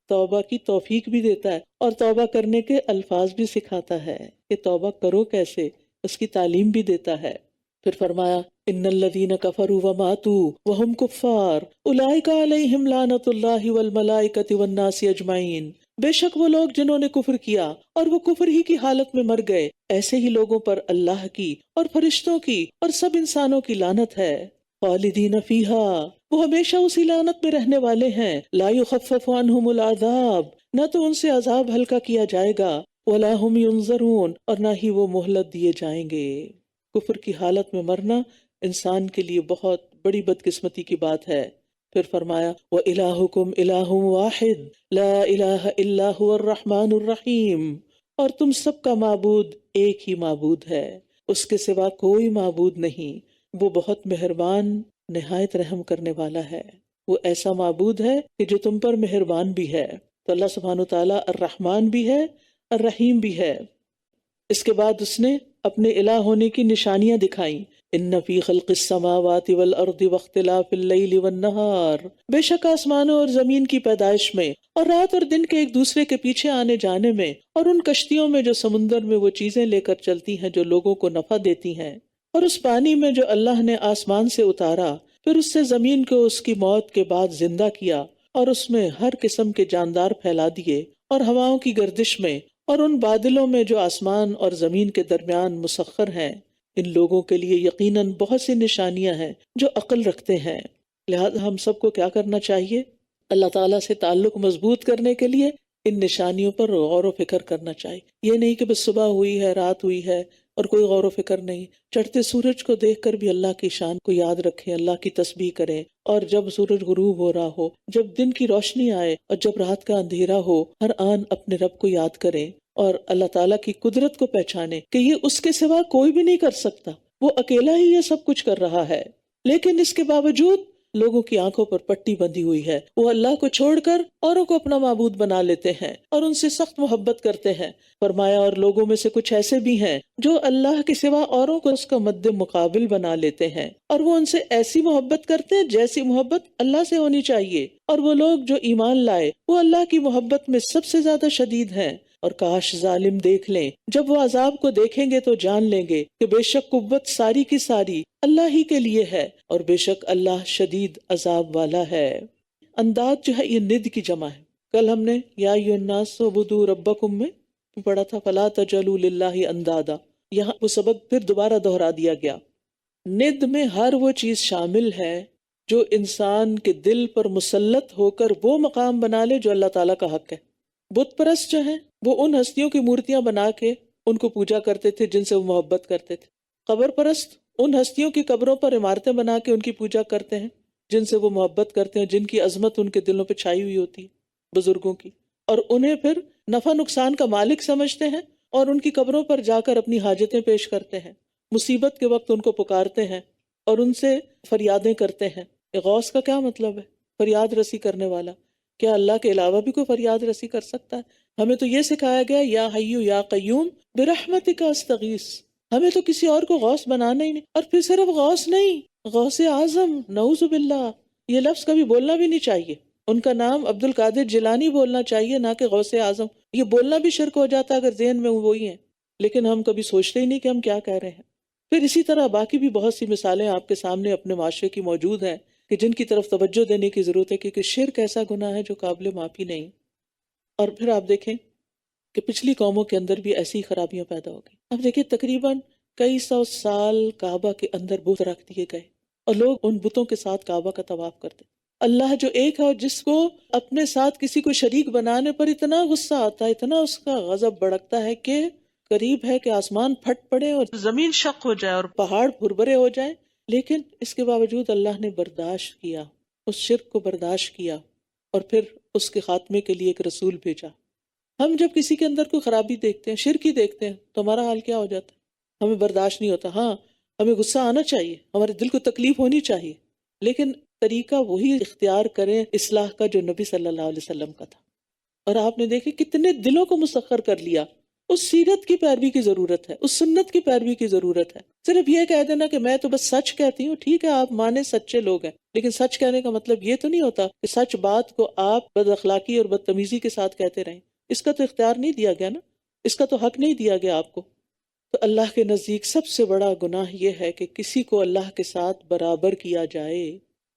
توبہ کی توفیق بھی دیتا ہے، اور توبہ کرنے کے الفاظ بھی سکھاتا ہے کہ توبہ کرو کیسے، اس کی تعلیم بھی دیتا ہے۔ پھر فرمایا ان الذین کفروا وماتوا وهم کفار اولئک علیہم لعنۃ اللہ والملائکۃ والناس اجمعین، بے شک وہ لوگ جنہوں نے کفر کیا اور وہ کفر ہی کی حالت میں مر گئے، ایسے ہی لوگوں پر اللہ کی اور فرشتوں کی اور سب انسانوں کی لعنت ہے۔ خالدین فیہا، وہ ہمیشہ اسی لعنت میں رہنے والے ہیں۔ لا یخفف عنہم العذاب، نہ تو ان سے عذاب ہلکا کیا جائے گا، ولا ہم ینظرون، اور نہ ہی وہ مہلت دیے جائیں گے۔ کفر کی حالت میں مرنا انسان کے لیے بہت بڑی بدقسمتی کی بات ہے۔ پھر فرمایا وَإِلَٰهُكُمْ إِلَٰهٌ وَاحِدٌ لَا إِلَٰهَ إِلَّا هُوَ الرَّحْمَٰنُ الرَّحِيمُ، اور تم سب کا معبود ایک ہی معبود ہے، اس کے سوا کوئی معبود نہیں، وہ بہت مہربان نہایت رحم کرنے والا ہے۔ وہ ایسا معبود ہے کہ جو تم پر مہربان بھی ہے۔ تو اللہ سبحانہ وتعالیٰ الرحمن بھی ہے، الرحیم بھی ہے۔ اس کے بعد اس نے اپنے الہ ہونے کی نشانیاں دکھائیں۔ ان فی خلق السماوات والارض واختلاف اللیل والنہار، بے شک آسمانوں اور زمین کی پیدائش میں اور رات اور دن کے ایک دوسرے کے پیچھے آنے جانے میں، اور ان کشتیوں میں جو سمندر میں وہ چیزیں لے کر چلتی ہیں جو لوگوں کو نفع دیتی ہیں، اور اس پانی میں جو اللہ نے آسمان سے اتارا، پھر اس سے زمین کو اس کی موت کے بعد زندہ کیا، اور اس میں ہر قسم کے جاندار پھیلا دیے، اور ہواؤں کی گردش میں اور ان بادلوں میں جو آسمان اور زمین کے درمیان مسخر ہیں، ان لوگوں کے لیے یقیناً بہت سی نشانیاں ہیں جو عقل رکھتے ہیں۔ لہذا ہم سب کو کیا کرنا چاہیے؟ اللہ تعالیٰ سے تعلق مضبوط کرنے کے لیے ان نشانیوں پر غور و فکر کرنا چاہیے۔ یہ نہیں کہ بس صبح ہوئی ہے، رات ہوئی ہے اور کوئی غور و فکر نہیں، چڑھتے سورج کو دیکھ کر بھی اللہ کی شان کو یاد رکھیں، اللہ کی تسبیح کریں، اور جب سورج غروب ہو رہا ہو، جب دن کی روشنی آئے اور جب رات کا اندھیرا ہو، ہر آن اپنے رب کو یاد کریں اور اللہ تعالیٰ کی قدرت کو پہچانیں کہ یہ اس کے سوا کوئی بھی نہیں کر سکتا، وہ اکیلا ہی یہ سب کچھ کر رہا ہے۔ لیکن اس کے باوجود لوگوں کی آنکھوں پر پٹی بندھی ہوئی ہے، وہ اللہ کو چھوڑ کر اوروں کو اپنا معبود بنا لیتے ہیں اور ان سے سخت محبت کرتے ہیں۔ فرمایا اور لوگوں میں سے کچھ ایسے بھی ہیں جو اللہ کے سوا اوروں کو اس کا مد مقابل بنا لیتے ہیں، اور وہ ان سے ایسی محبت کرتے ہیں جیسی محبت اللہ سے ہونی چاہیے، اور وہ لوگ جو ایمان لائے وہ اللہ کی محبت میں سب سے زیادہ شدید ہیں۔ اور کاش ظالم دیکھ لیں، جب وہ عذاب کو دیکھیں گے تو جان لیں گے کہ بے شک قوت ساری کی ساری اللہ ہی کے لیے ہے، اور بے شک اللہ شدید عذاب والا ہے۔ انداد جو ہے یہ ند کی جمع ہے۔ کل ہم نے یا ایھا الناس اعبدوا ربکم میں پڑھا تھا فلا تجعلوا للہ اندادا، یہاں وہ سبق پھر دوبارہ دہرا دیا گیا۔ ند میں ہر وہ چیز شامل ہے جو انسان کے دل پر مسلط ہو کر وہ مقام بنا لے جو اللہ تعالیٰ کا حق ہے۔ بت پرست جو ہیں وہ ان ہستیوں کی مورتیاں بنا کے ان کو پوجا کرتے تھے جن سے وہ محبت کرتے تھے۔ قبر پرست ان ہستیوں کی قبروں پر عمارتیں بنا کے ان کی پوجا کرتے ہیں جن سے وہ محبت کرتے ہیں، جن کی عظمت ان کے دلوں پہ چھائی ہوئی ہوتی ہے، بزرگوں کی، اور انہیں پھر نفع نقصان کا مالک سمجھتے ہیں اور ان کی قبروں پر جا کر اپنی حاجتیں پیش کرتے ہیں، مصیبت کے وقت ان کو پکارتے ہیں اور ان سے فریادیں کرتے ہیں۔ غوث کا کیا مطلب ہے؟ فریاد رسی کرنے والا۔ کیا اللہ کے علاوہ بھی کوئی فریاد رسی کر سکتا ہے؟ ہمیں تو یہ سکھایا گیا یا حیو یا قیوم برحمتک استغیث، ہمیں تو کسی اور کو غوث بنانا ہی نہیں۔ اور پھر صرف غوث نہیں، غوث اعظم، نعوذ باللہ، یہ لفظ کبھی بولنا بھی نہیں چاہیے۔ ان کا نام عبد القادر جیلانی بولنا چاہیے، نہ کہ غوث اعظم۔ یہ بولنا بھی شرک ہو جاتا اگر ذہن میں وہی ہیں، لیکن ہم کبھی سوچتے ہی نہیں کہ ہم کیا کہہ رہے ہیں۔ پھر اسی طرح باقی بھی بہت سی مثالیں آپ کے سامنے اپنے معاشرے کی موجود ہیں کہ جن کی طرف توجہ دینے کی ضرورت ہے، کیونکہ شرک ایسا گناہ ہے جو قابل معافی نہیں۔ اور پھر آپ دیکھیں کہ پچھلی قوموں کے اندر بھی ایسی خرابیاں پیدا ہو گئی۔ اب دیکھیں تقریباً کئی سو سال کعبہ کے اندر بت رکھ دیے گئے اور لوگ ان بتوں کے ساتھ کعبہ کا طواف کرتے۔ اللہ جو ایک ہے اور جس کو اپنے ساتھ کسی کو شریک بنانے پر اتنا غصہ آتا ہے، اتنا اس کا غضب بھڑکتا ہے کہ قریب ہے کہ آسمان پھٹ پڑے اور زمین شق ہو جائے اور پہاڑ بھربھرے ہو جائیں، لیکن اس کے باوجود اللہ نے برداشت کیا، اس شرک کو برداشت کیا اور پھر اس کے خاتمے کے لیے ایک رسول بھیجا۔ ہم جب کسی کے اندر کوئی خرابی دیکھتے ہیں، شرک ہی دیکھتے ہیں، تو ہمارا حال کیا ہو جاتا ہے؟ ہمیں برداشت نہیں ہوتا۔ ہاں، ہمیں غصہ آنا چاہیے، ہمارے دل کو تکلیف ہونی چاہیے، لیکن طریقہ وہی اختیار کریں اصلاح کا جو نبی صلی اللہ علیہ وسلم کا تھا۔ اور آپ نے دیکھے کتنے دلوں کو مسخر کر لیا۔ اس سیرت کی پیروی کی ضرورت ہے، اس سنت کی پیروی کی ضرورت ہے۔ صرف یہ کہہ دینا کہ میں تو بس سچ کہتی ہوں، ٹھیک ہے آپ مانے سچے لوگ ہیں، لیکن سچ کہنے کا مطلب یہ تو نہیں ہوتا کہ سچ بات کو آپ بد اخلاقی اور بدتمیزی کے ساتھ کہتے رہیں۔ اس کا تو اختیار نہیں دیا گیا نا، اس کا تو حق نہیں دیا گیا آپ کو۔ تو اللہ کے نزدیک سب سے بڑا گناہ یہ ہے کہ کسی کو اللہ کے ساتھ برابر کیا جائے،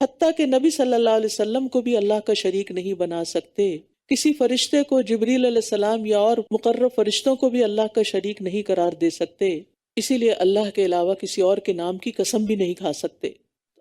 حتیٰ کہ نبی صلی اللہ علیہ وسلم کو بھی اللہ کا شریک نہیں بنا سکتے، کسی فرشتے کو، جبریل علیہ السلام یا اور مقرب فرشتوں کو بھی اللہ کا شریک نہیں قرار دے سکتے، اسی لیے اللہ کے علاوہ کسی اور کے نام کی قسم بھی نہیں کھا سکتے۔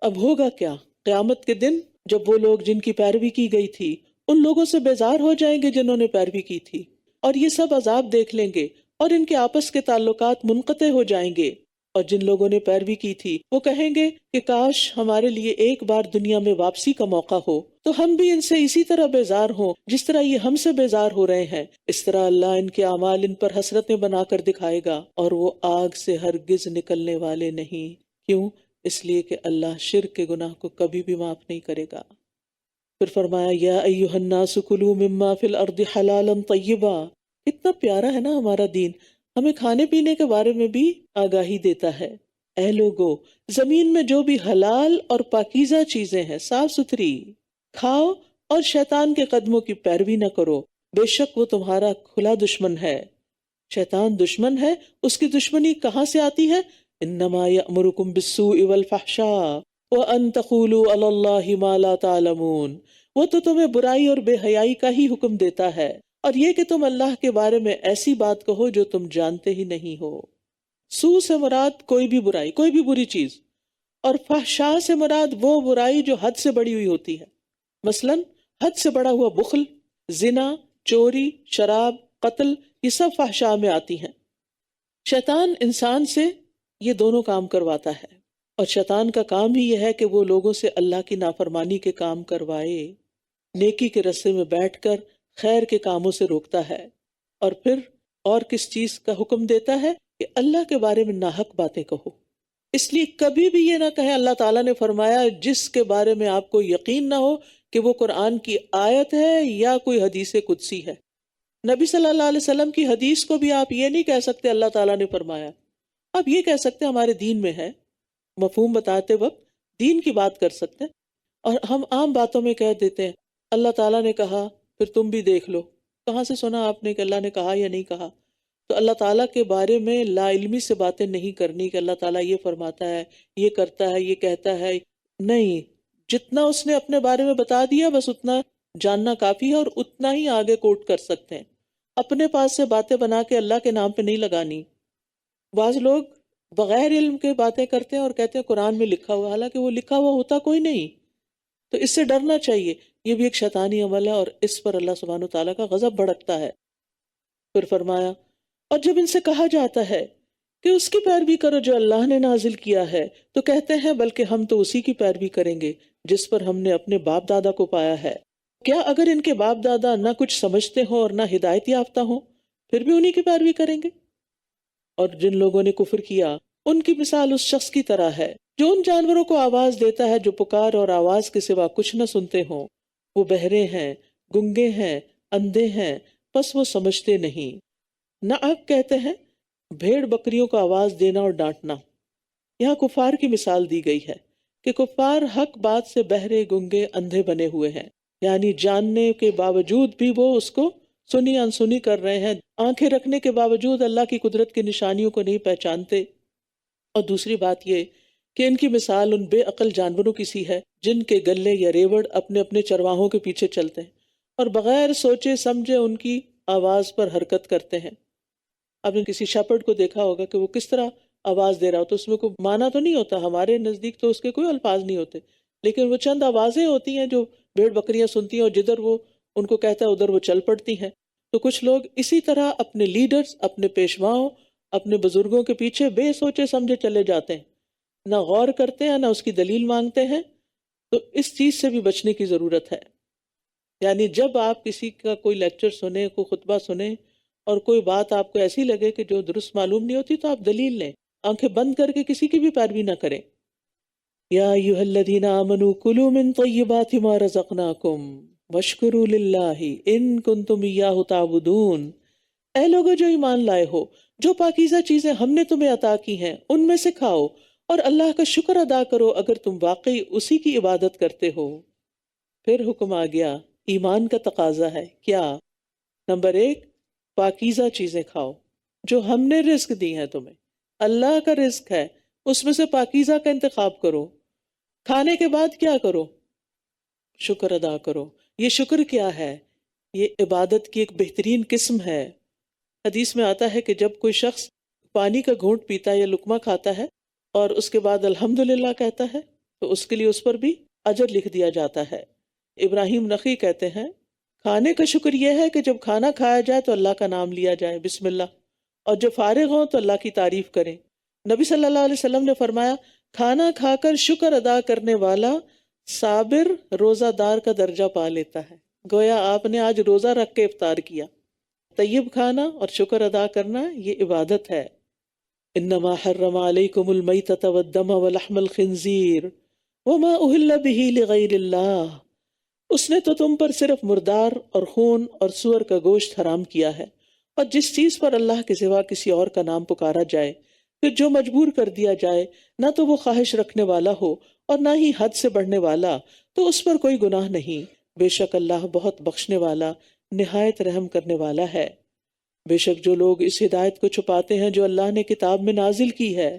اب ہوگا کیا؟ قیامت کے دن جب وہ لوگ جن کی پیروی کی گئی تھی ان لوگوں سے بیزار ہو جائیں گے جنہوں نے پیروی کی تھی، اور یہ سب عذاب دیکھ لیں گے اور ان کے آپس کے تعلقات منقطع ہو جائیں گے، اور جن لوگوں نے پیروی کی تھی وہ کہیں گے کہ کاش ہمارے لیے ایک بار دنیا میں واپسی کا موقع ہو تو ہم بھی ان سے اسی طرح بیزار ہوں جس طرح یہ ہم سے بیزار ہو رہے ہیں۔ اس طرح اللہ ان کے اعمال ان پر حسرتیں بنا کر دکھائے گا، اور وہ آگ سے ہرگز نکلنے والے نہیں۔ کیوں؟ اس لیے کہ اللہ شرک کے گناہ کو کبھی بھی معاف نہیں کرے گا۔ پھر فرمایا یا ایھا الناس کلوا مما فی الارض حلالا طیبا۔ اتنا پیارا ہے نا ہمارا دین، ہمیں کھانے پینے کے بارے میں بھی آگاہی دیتا ہے۔ اے لوگو، زمین میں جو بھی حلال اور پاکیزہ چیزیں ہیں، صاف ستھری کھاؤ، اور شیطان کے قدموں کی پیروی نہ کرو، بے شک وہ تمہارا کھلا دشمن ہے۔ شیطان دشمن ہے، اس کی دشمنی کہاں سے آتی ہے؟ انما یأمرکم بالسوء والفحشاء وان تقولوا علی اللہ ما لا تعلمون۔ وہ تو تمہیں برائی اور بے حیائی کا ہی حکم دیتا ہے، اور یہ کہ تم اللہ کے بارے میں ایسی بات کہو جو تم جانتے ہی نہیں ہو۔ سو سے مراد کوئی بھی برائی، کوئی بھی بری چیز، اور فحشاء سے مراد وہ برائی جو حد سے بڑی ہوئی ہوتی ہے، مثلا حد سے بڑا ہوا بخل، زنا، چوری، شراب، قتل، یہ سب فحشاء میں آتی ہیں۔ شیطان انسان سے یہ دونوں کام کرواتا ہے، اور شیطان کا کام ہی یہ ہے کہ وہ لوگوں سے اللہ کی نافرمانی کے کام کروائے، نیکی کے رستے میں بیٹھ کر خیر کے کاموں سے روکتا ہے، اور پھر اور کس چیز کا حکم دیتا ہے کہ اللہ کے بارے میں ناحق باتیں کہو۔ اس لیے کبھی بھی یہ نہ کہیں اللہ تعالیٰ نے فرمایا جس کے بارے میں آپ کو یقین نہ ہو کہ وہ قرآن کی آیت ہے یا کوئی حدیث قدسی ہے۔ نبی صلی اللہ علیہ وسلم کی حدیث کو بھی آپ یہ نہیں کہہ سکتے اللہ تعالیٰ نے فرمایا، آپ یہ کہہ سکتے ہمارے دین میں ہے، مفہوم بتاتے وقت دین کی بات کر سکتے ہیں۔ اور ہم عام باتوں میں کہہ دیتے ہیں اللہ تعالیٰ نے کہا، پھر تم بھی دیکھ لو، کہاں سے سنا آپ نے کہ اللہ نے کہا یا نہیں کہا؟ تو اللہ تعالیٰ کے بارے میں لا علمی سے باتیں نہیں کرنی کہ اللہ تعالیٰ یہ فرماتا ہے، یہ کرتا ہے، یہ کہتا ہے، نہیں، جتنا اس نے اپنے بارے میں بتا دیا بس اتنا جاننا کافی ہے، اور اتنا ہی آگے کوٹ کر سکتے ہیں۔ اپنے پاس سے باتیں بنا کے اللہ کے نام پہ نہیں لگانی۔ بعض لوگ بغیر علم کے باتیں کرتے ہیں اور کہتے ہیں قرآن میں لکھا ہوا، حالانکہ وہ لکھا ہوا ہوتا کوئی نہیں۔ تو اس سے ڈرنا چاہیے، یہ بھی ایک شیطانی عمل ہے، اور اس پر اللہ سبحانہ وتعالیٰ کا غضب بھڑکتا ہے۔ پھر فرمایا اور جب ان سے کہا جاتا ہے کہ اس کی پیروی کرو جو اللہ نے نازل کیا ہے، تو کہتے ہیں بلکہ ہم تو اسی کی پیروی کریں گے جس پر ہم نے اپنے باپ دادا کو پایا ہے۔ کیا اگر ان کے باپ دادا نہ کچھ سمجھتے ہوں اور نہ ہدایت یافتہ ہوں پھر بھی انہی کی پیروی کریں گے؟ اور جن لوگوں نے کفر کیا ان کی مثال اس شخص کی طرح ہے جو ان جانوروں کو آواز دیتا ہے جو پکار اور آواز کے سوا کچھ نہ سنتے ہوں۔ وہ بہرے ہیں، گنگے ہیں، اندھے ہیں، پس وہ سمجھتے نہیں۔ نعق کہتے ہیں بھیڑ بکریوں کو آواز دینا اور ڈانٹنا۔ یہاں کفار کی مثال دی گئی ہے کہ کفار حق بات سے بہرے، گنگے، اندھے بنے ہوئے ہیں، یعنی جاننے کے باوجود بھی وہ اس کو سنی انسنی کر رہے ہیں، آنکھیں رکھنے کے باوجود اللہ کی قدرت کی نشانیوں کو نہیں پہچانتے۔ اور دوسری بات یہ کہ ان کی مثال ان بے عقل جانوروں کی سی ہے جن کے گلے یا ریوڑ اپنے اپنے چرواہوں کے پیچھے چلتے ہیں اور بغیر سوچے سمجھے ان کی آواز پر حرکت کرتے ہیں۔ آپ نے کسی شیپرڈ کو دیکھا ہوگا کہ وہ کس طرح آواز دے رہا ہوتا، اس میں کوئی معنی تو نہیں ہوتا، ہمارے نزدیک تو اس کے کوئی الفاظ نہیں ہوتے، لیکن وہ چند آوازیں ہوتی ہیں جو بھیڑ بکریاں سنتی ہیں، اور جدھر وہ ان کو کہتا ہے ادھر وہ چل پڑتی ہیں۔ تو کچھ لوگ اسی طرح اپنے لیڈرز، اپنے پیشواؤں، اپنے بزرگوں کے پیچھے بے سوچے سمجھے چلے جاتے ہیں، نہ غور کرتے ہیں، نہ اس کی دلیل مانگتے ہیں۔ تو اس چیز سے بھی بچنے کی ضرورت ہے۔ یعنی جب آپ کسی کا کوئی لیکچر سنیں، کوئی خطبہ سنیں، اور کوئی بات آپ کو ایسی لگے کہ جو درست معلوم نہیں ہوتی، تو آپ دلیل لیں، آنکھیں بند کر کے کسی کی بھی پیروی نہ کریں۔ یا ایھا الذین آمنوا کلوا من طیبات ما رزقناکم واشکروا للہ ان کنتم ایاہ تعبدون۔ اے لوگو جو ایمان لائے ہو، جو پاکیزہ چیزیں ہم نے تمہیں عطا کی ہیں ان میں سے کھاؤ، اور اللہ کا شکر ادا کرو اگر تم واقعی اسی کی عبادت کرتے ہو۔ پھر حکم آ گیا، ایمان کا تقاضا ہے کیا؟ نمبر 1، پاکیزہ چیزیں کھاؤ۔ جو ہم نے رزق دی ہیں تمہیں، اللہ کا رزق ہے، اس میں سے پاکیزہ کا انتخاب کرو۔ کھانے کے بعد کیا کرو؟ شکر ادا کرو۔ یہ شکر کیا ہے؟ یہ عبادت کی ایک بہترین قسم ہے۔ حدیث میں آتا ہے کہ جب کوئی شخص پانی کا گھونٹ پیتا ہے یا لقمہ کھاتا ہے اور اس کے بعد الحمدللہ کہتا ہے تو اس کے لیے اس پر بھی اجر لکھ دیا جاتا ہے۔ ابراہیم نخعی کہتے ہیں کھانے کا شکر یہ ہے کہ جب کھانا کھایا جائے تو اللہ کا نام لیا جائے، بسم اللہ، اور جب فارغ ہوں تو اللہ کی تعریف کریں۔ نبی صلی اللہ علیہ وسلم نے فرمایا کھانا کھا کر شکر ادا کرنے والا صابر روزہ دار کا درجہ پا لیتا ہے۔ گویا آپ نے آج روزہ رکھ کے افطار کیا۔ طیب کھانا اور شکر ادا کرنا یہ عبادت ہے۔ انما حرم علیکم المیتۃ والدم ولحم الخنزیر وما اہل بہ لغیر اللہ، اس نے تو تم پر صرف مردار اور خون اور سور کا گوشت حرام کیا ہے، اور جس چیز پر اللہ کے سوا کسی اور کا نام پکارا جائے، پھر جو مجبور کر دیا جائے، نہ تو وہ خواہش رکھنے والا ہو اور نہ ہی حد سے بڑھنے والا، تو اس پر کوئی گناہ نہیں۔ بے شک اللہ بہت بخشنے والا، نہایت رحم کرنے والا ہے۔ بے شک جو لوگ اس ہدایت کو چھپاتے ہیں جو اللہ نے کتاب میں نازل کی ہے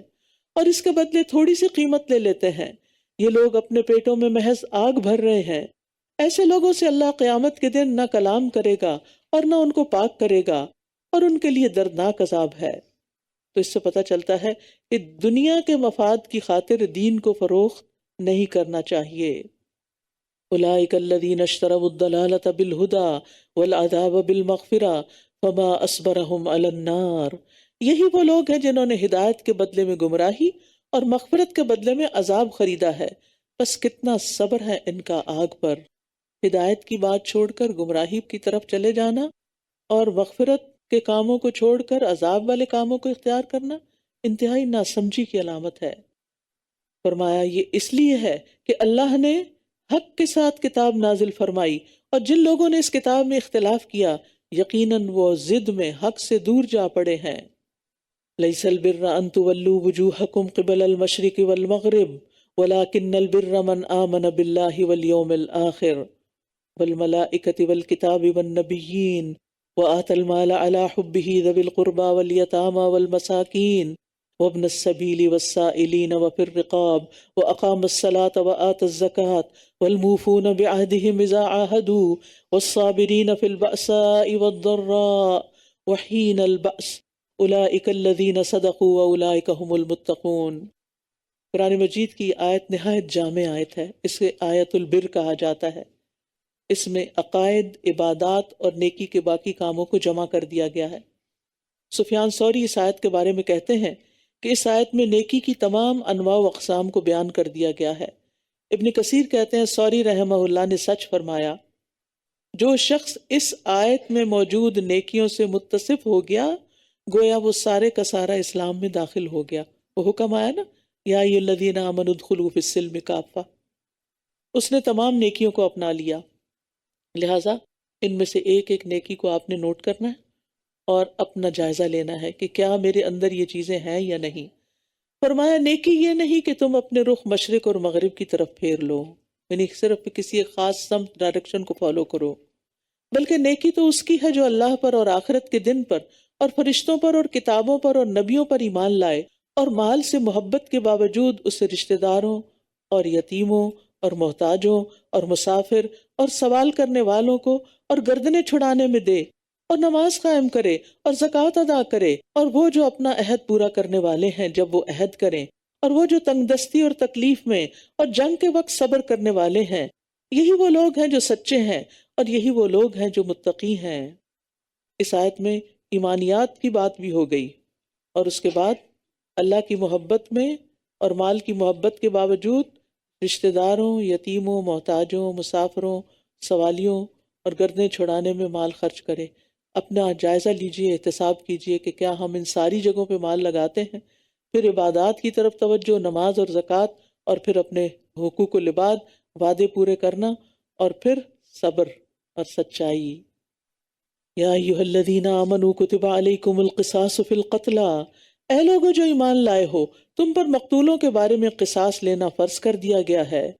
اور اس کے بدلے تھوڑی سی قیمت لے لیتے ہیں، یہ لوگ اپنے پیٹوں میں محض آگ بھر رہے ہیں۔ ایسے لوگوں سے اللہ قیامت کے دن نہ کلام کرے گا اور نہ ان کو پاک کرے گا، اور ان کے لیے دردناک عذاب ہے۔ تو اس سے پتہ چلتا ہے کہ دنیا کے مفاد کی خاطر دین کو فروخت نہیں کرنا چاہیے۔ اولئک الذین اشتروا الضلالۃ بالہدی والعذاب بالمغفرہ فما اصبرہم علی النار، یہی وہ لوگ ہیں جنہوں نے ہدایت کے بدلے میں گمراہی اور مغفرت کے بدلے میں عذاب خریدا ہے، بس کتنا صبر ہے ان کا آگ پر۔ ہدایت کی بات چھوڑ کر گمراہی کی طرف چلے جانا اور مغفرت کے کاموں کو چھوڑ کر عذاب والے کاموں کو اختیار کرنا انتہائی ناسمجھی کی علامت ہے۔ فرمایا یہ اس لیے ہے کہ اللہ نے حق کے ساتھ کتاب نازل فرمائی، اور جن لوگوں نے اس کتاب میں اختلاف کیا یقیناً وہ ضد میں حق سے دور جا پڑے ہیں۔ لیس البر ان تولوا وجوہکم قبل المشرق والمغرب ولکن البر من آمن باللہ والیوم الآخر والملائکۃ والکتاب والنبیین وآتى المال على حبه ذوي القربى واليتامى والمساكين وابن السبيل والسائلين وفي الرقاب وأقام الصلاة وآتى الزكاة والموفون بعهدهم إذا عاهدوا والصابرين في البأساء والضراء وحين البأس أولئك الذين صدقوا وأولئك هم المتقون۔ قرآن مجید کی آیت نہایت جامع آیت ہے، اسے آیت البر کہا جاتا ہے۔ اس میں عقائد، عبادات اور نیکی کے باقی کاموں کو جمع کر دیا گیا ہے۔ سفیان ثوری اس آیت کے بارے میں کہتے ہیں کہ اس آیت میں نیکی کی تمام انواع و اقسام کو بیان کر دیا گیا ہے۔ ابن کثیر کہتے ہیں ثوری رحمہ اللہ نے سچ فرمایا، جو شخص اس آیت میں موجود نیکیوں سے متصف ہو گیا گویا وہ سارے کا سارا اسلام میں داخل ہو گیا۔ وہ حکم آیا نا یا ایھا الذین آمنوا ادخلوا فی السلم کافہ، اس نے تمام نیکیوں کو اپنا لیا۔ لہٰذا ان میں سے ایک ایک نیکی کو آپ نے نوٹ کرنا ہے اور اپنا جائزہ لینا ہے کہ کیا میرے اندر یہ چیزیں ہیں یا نہیں۔ فرمایا نیکی یہ نہیں کہ تم اپنے رخ مشرق اور مغرب کی طرف پھیر لو، یعنی صرف کسی ایک خاص سمت ڈائریکشن کو فالو کرو، بلکہ نیکی تو اس کی ہے جو اللہ پر اور آخرت کے دن پر اور فرشتوں پر اور کتابوں پر اور نبیوں پر ایمان لائے، اور مال سے محبت کے باوجود اسے رشتہ داروں اور یتیموں اور محتاجوں اور مسافر اور سوال کرنے والوں کو اور گردنیں چھڑانے میں دے، اور نماز قائم کرے اور زکوٰۃ ادا کرے، اور وہ جو اپنا عہد پورا کرنے والے ہیں جب وہ عہد کریں، اور وہ جو تنگ دستی اور تکلیف میں اور جنگ کے وقت صبر کرنے والے ہیں، یہی وہ لوگ ہیں جو سچے ہیں اور یہی وہ لوگ ہیں جو متقی ہیں۔ اس آیت میں ایمانیات کی بات بھی ہو گئی، اور اس کے بعد اللہ کی محبت میں اور مال کی محبت کے باوجود رشتہ داروں، یتیموں، محتاجوں، مسافروں، سوالیوں اور گردنیں چھڑانے میں مال خرچ کرے۔ اپنا جائزہ لیجئے، احتساب کیجئے کہ کیا ہم ان ساری جگہوں پہ مال لگاتے ہیں، پھر عبادات کی طرف توجہ، نماز اور زکوٰۃ، اور پھر اپنے حقوق العباد، وعدے پورے کرنا، اور پھر صبر اور سچائی۔ یا ایھا الذین آمنوا کتب علیکم القصاص فی القتلی، اے لوگو جو ایمان لائے ہو، تم پر مقتولوں کے بارے میں قصاص لینا فرض کر دیا گیا ہے،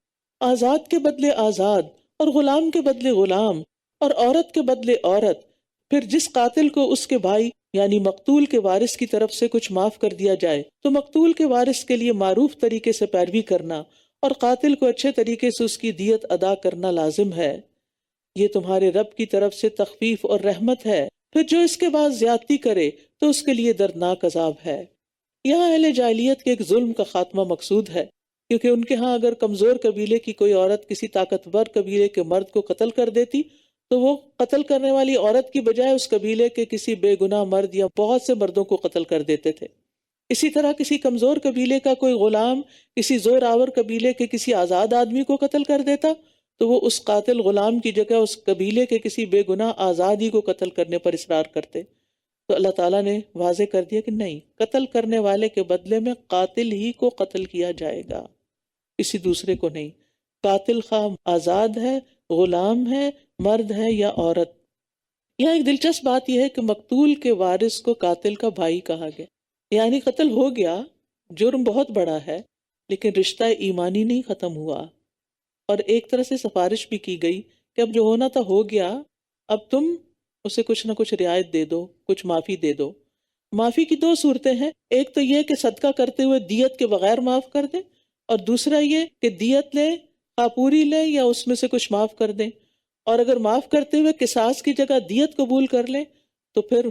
آزاد کے بدلے آزاد اور غلام کے بدلے غلام اور عورت کے بدلے عورت، پھر جس قاتل کو اس کے بھائی یعنی مقتول کے وارث کی طرف سے کچھ معاف کر دیا جائے تو مقتول کے وارث کے لیے معروف طریقے سے پیروی کرنا اور قاتل کو اچھے طریقے سے اس کی دیت ادا کرنا لازم ہے۔ یہ تمہارے رب کی طرف سے تخفیف اور رحمت ہے۔ پھر جو اس کے بعد زیادتی کرے تو اس کے لیے دردناک عذاب ہے۔ یہاں اہل جاہلیت کے ایک ظلم کا خاتمہ مقصود ہے، کیونکہ ان کے ہاں اگر کمزور قبیلے کی کوئی عورت کسی طاقتور قبیلے کے مرد کو قتل کر دیتی تو وہ قتل کرنے والی عورت کی بجائے اس قبیلے کے کسی بے گناہ مرد یا بہت سے مردوں کو قتل کر دیتے تھے۔ اسی طرح کسی کمزور قبیلے کا کوئی غلام کسی زور آور قبیلے کے کسی آزاد آدمی کو قتل کر دیتا تو وہ اس قاتل غلام کی جگہ اس قبیلے کے کسی بے گناہ آزادی کو قتل کرنے پر اصرار کرتے۔ تو اللہ تعالیٰ نے واضح کر دیا کہ نہیں، قتل کرنے والے کے بدلے میں قاتل ہی کو قتل کیا جائے گا، کسی دوسرے کو نہیں۔ قاتل خواہ آزاد ہے، غلام ہے، مرد ہے یا عورت۔ یہاں ایک دلچسپ بات یہ ہے کہ مقتول کے وارث کو قاتل کا بھائی کہا گیا، یعنی قتل ہو گیا، جرم بہت بڑا ہے، لیکن رشتہ ایمانی نہیں ختم ہوا، اور ایک طرح سے سفارش بھی کی گئی کہ اب جو ہونا تھا ہو گیا، اب تم اسے کچھ نہ کچھ رعایت دے دو، کچھ معافی دے دو۔ معافی کی دو صورتیں ہیں، ایک تو یہ کہ صدقہ کرتے ہوئے دیت کے بغیر معاف کر دیں، اور دوسرا یہ کہ دیت لیں، خواہ پوری لیں یا اس میں سے کچھ معاف کر دیں، اور اگر معاف کرتے ہوئے قصاص کی جگہ دیت قبول کر لیں تو پھر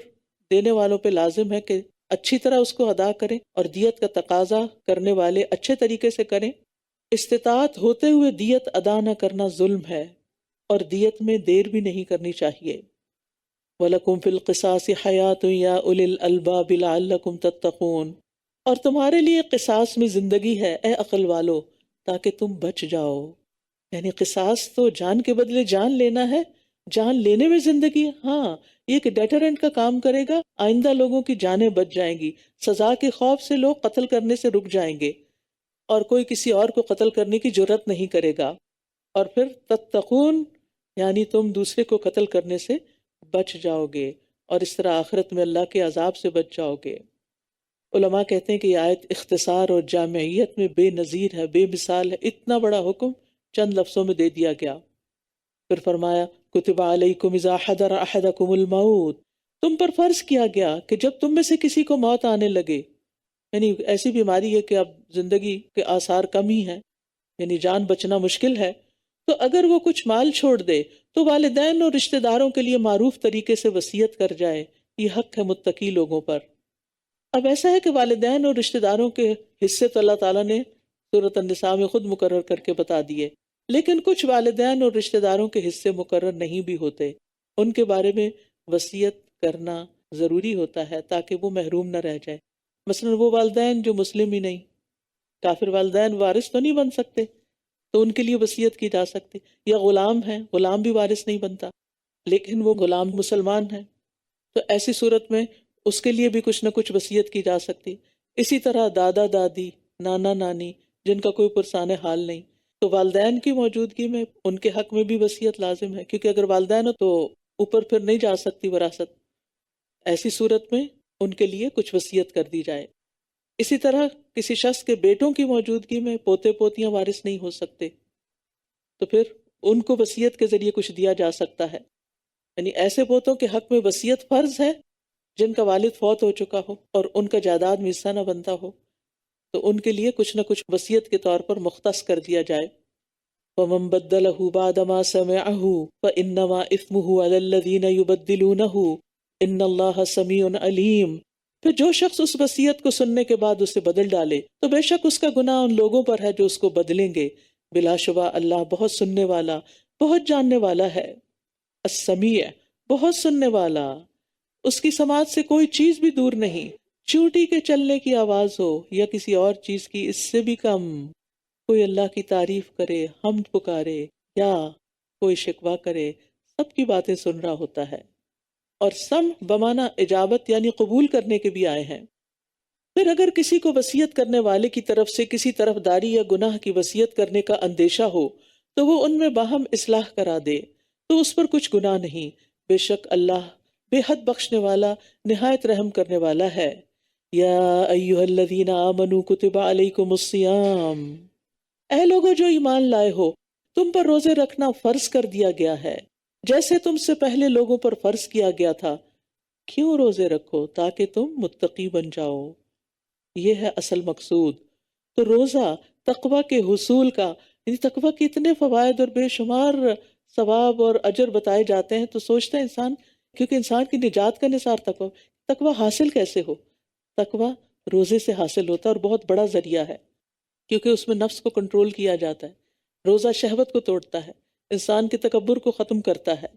دینے والوں پہ لازم ہے کہ اچھی طرح اس کو ادا کریں، اور دیت کا تقاضا کرنے والے اچھے طریقے سے کریں۔ استطاعت ہوتے ہوئے دیت ادا نہ کرنا ظلم ہے، اور دیت میں دیر بھی نہیں کرنی چاہیے۔ وَلَكُمْ فِي الْقِصَاصِ حَيَاةٌ يَا أُولِي الْأَلْبَابِ لَعَلَّكُمْ تَتَّقُونَ، اور تمہارے لیے قصاص میں زندگی ہے اے عقل والو، تاکہ تم بچ جاؤ۔ یعنی قصاص تو جان کے بدلے جان لینا ہے، جان لینے میں زندگی ہے۔ ہاں، یہ کہ ڈیٹرنٹ کا کام کرے گا، آئندہ لوگوں کی جانیں بچ جائیں گی، سزا کے خوف سے لوگ قتل کرنے سے رک جائیں گے، اور کوئی کسی اور کو قتل کرنے کی جرت نہیں کرے گا۔ اور پھر تتقون، یعنی تم دوسرے کو قتل کرنے سے بچ جاؤ گے، اور اس طرح آخرت میں اللہ کے عذاب سے بچ جاؤ گے۔ علماء کہتے ہیں کہ یہ آیت اختصار اور جامعیت میں بے نظیر ہے، بے مثال ہے، اتنا بڑا حکم چند لفظوں میں دے دیا گیا۔ پھر فرمایا کتب علیکم اذا حضر احدکم الموت، تم پر فرض کیا گیا کہ جب تم میں سے کسی کو موت آنے لگے، یعنی ایسی بیماری ہے کہ اب زندگی کے آثار کم ہی ہیں، یعنی جان بچنا مشکل ہے، تو اگر وہ کچھ مال چھوڑ دے تو والدین اور رشتہ داروں کے لیے معروف طریقے سے وصیت کر جائے، یہ حق ہے متقی لوگوں پر۔ اب ایسا ہے کہ والدین اور رشتہ داروں کے حصے تو اللہ تعالیٰ نے سورۃ النساء میں خود مقرر کر کے بتا دیے، لیکن کچھ والدین اور رشتہ داروں کے حصے مقرر نہیں بھی ہوتے، ان کے بارے میں وصیت کرنا ضروری ہوتا ہے تاکہ وہ محروم نہ رہ جائے۔ مثلا وہ والدین جو مسلم ہی نہیں، کافر والدین وارث تو نہیں بن سکتے، تو ان کے لیے وصیت کی جا سکتی، یا غلام ہیں، غلام بھی وارث نہیں بنتا لیکن وہ غلام مسلمان ہیں، تو ایسی صورت میں اس کے لیے بھی کچھ نہ کچھ وصیت کی جا سکتی۔ اسی طرح دادا دادی، نانا نانی جن کا کوئی پرسان حال نہیں، تو والدین کی موجودگی میں ان کے حق میں بھی وصیت لازم ہے، کیونکہ اگر والدین ہو تو اوپر پھر نہیں جا سکتی وراثت، ایسی صورت میں ان کے لیے کچھ وصیت کر دی جائے۔ اسی طرح کسی شخص کے بیٹوں کی موجودگی میں پوتے پوتیاں وارث نہیں ہو سکتے، تو پھر ان کو وصیت کے ذریعے کچھ دیا جا سکتا ہے، یعنی ایسے پوتوں کے حق میں وصیت فرض ہے جن کا والد فوت ہو چکا ہو اور ان کا جائیداد میں حصہ نہ بنتا ہو، تو ان کے لیے کچھ نہ کچھ وصیت کے طور پر مختص کر دیا جائے۔ وَمَن بَدَّلَهُ بَعْدَ مَا سَمِعَهُ فَإِنَّمَا إِثْمُهُ عَلَى الَّذِينَ يُبَدِّلُونَهُ إِنَّ اللَّهَ سَمِيعٌ عَلِيمٌ، پھر جو شخص اس وصیت کو سننے کے بعد اسے بدل ڈالے تو بے شک اس کا گناہ ان لوگوں پر ہے جو اس کو بدلیں گے، بلا شبہ اللہ بہت سننے والا، بہت جاننے والا ہے۔ السمیع، بہت سننے والا، اس کی سماعت سے کوئی چیز بھی دور نہیں، چونٹی کے چلنے کی آواز ہو یا کسی اور چیز کی اس سے بھی کم، کوئی اللہ کی تعریف کرے، حمد پکارے یا کوئی شکوہ کرے، سب کی باتیں سن رہا ہوتا ہے۔ اور سم بمانا اجابت یعنی قبول کرنے کے بھی آئے ہیں۔ پھر اگر کسی کو وصیت کرنے والے کی طرف سے کسی طرفداری یا گناہ کی وصیت کرنے کا اندیشہ ہو تو وہ ان میں باہم اصلاح کرا دے تو اس پر کچھ گناہ نہیں، بے شک اللہ بے حد بخشنے والا، نہایت رحم کرنے والا ہے۔ یا ایہا الذین آمنوا کتب علیکم الصیام، اے لوگو جو ایمان لائے ہو، تم پر روزے رکھنا فرض کر دیا گیا ہے، جیسے تم سے پہلے لوگوں پر فرض کیا گیا تھا، کیوں روزے رکھو تاکہ تم متقی بن جاؤ۔ یہ ہے اصل مقصود۔ تو روزہ تقوی کے حصول کا، یعنی تقوی کے اتنے فوائد اور بے شمار ثواب اور اجر بتائے جاتے ہیں، تو سوچتا ہے انسان، کیونکہ انسان کی نجات کا نثار تقوی، تقوی حاصل کیسے ہو؟ تقوی روزے سے حاصل ہوتا ہے اور بہت بڑا ذریعہ ہے، کیونکہ اس میں نفس کو کنٹرول کیا جاتا ہے۔ روزہ شہوت کو توڑتا ہے، انسان کے تکبر کو ختم کرتا ہے۔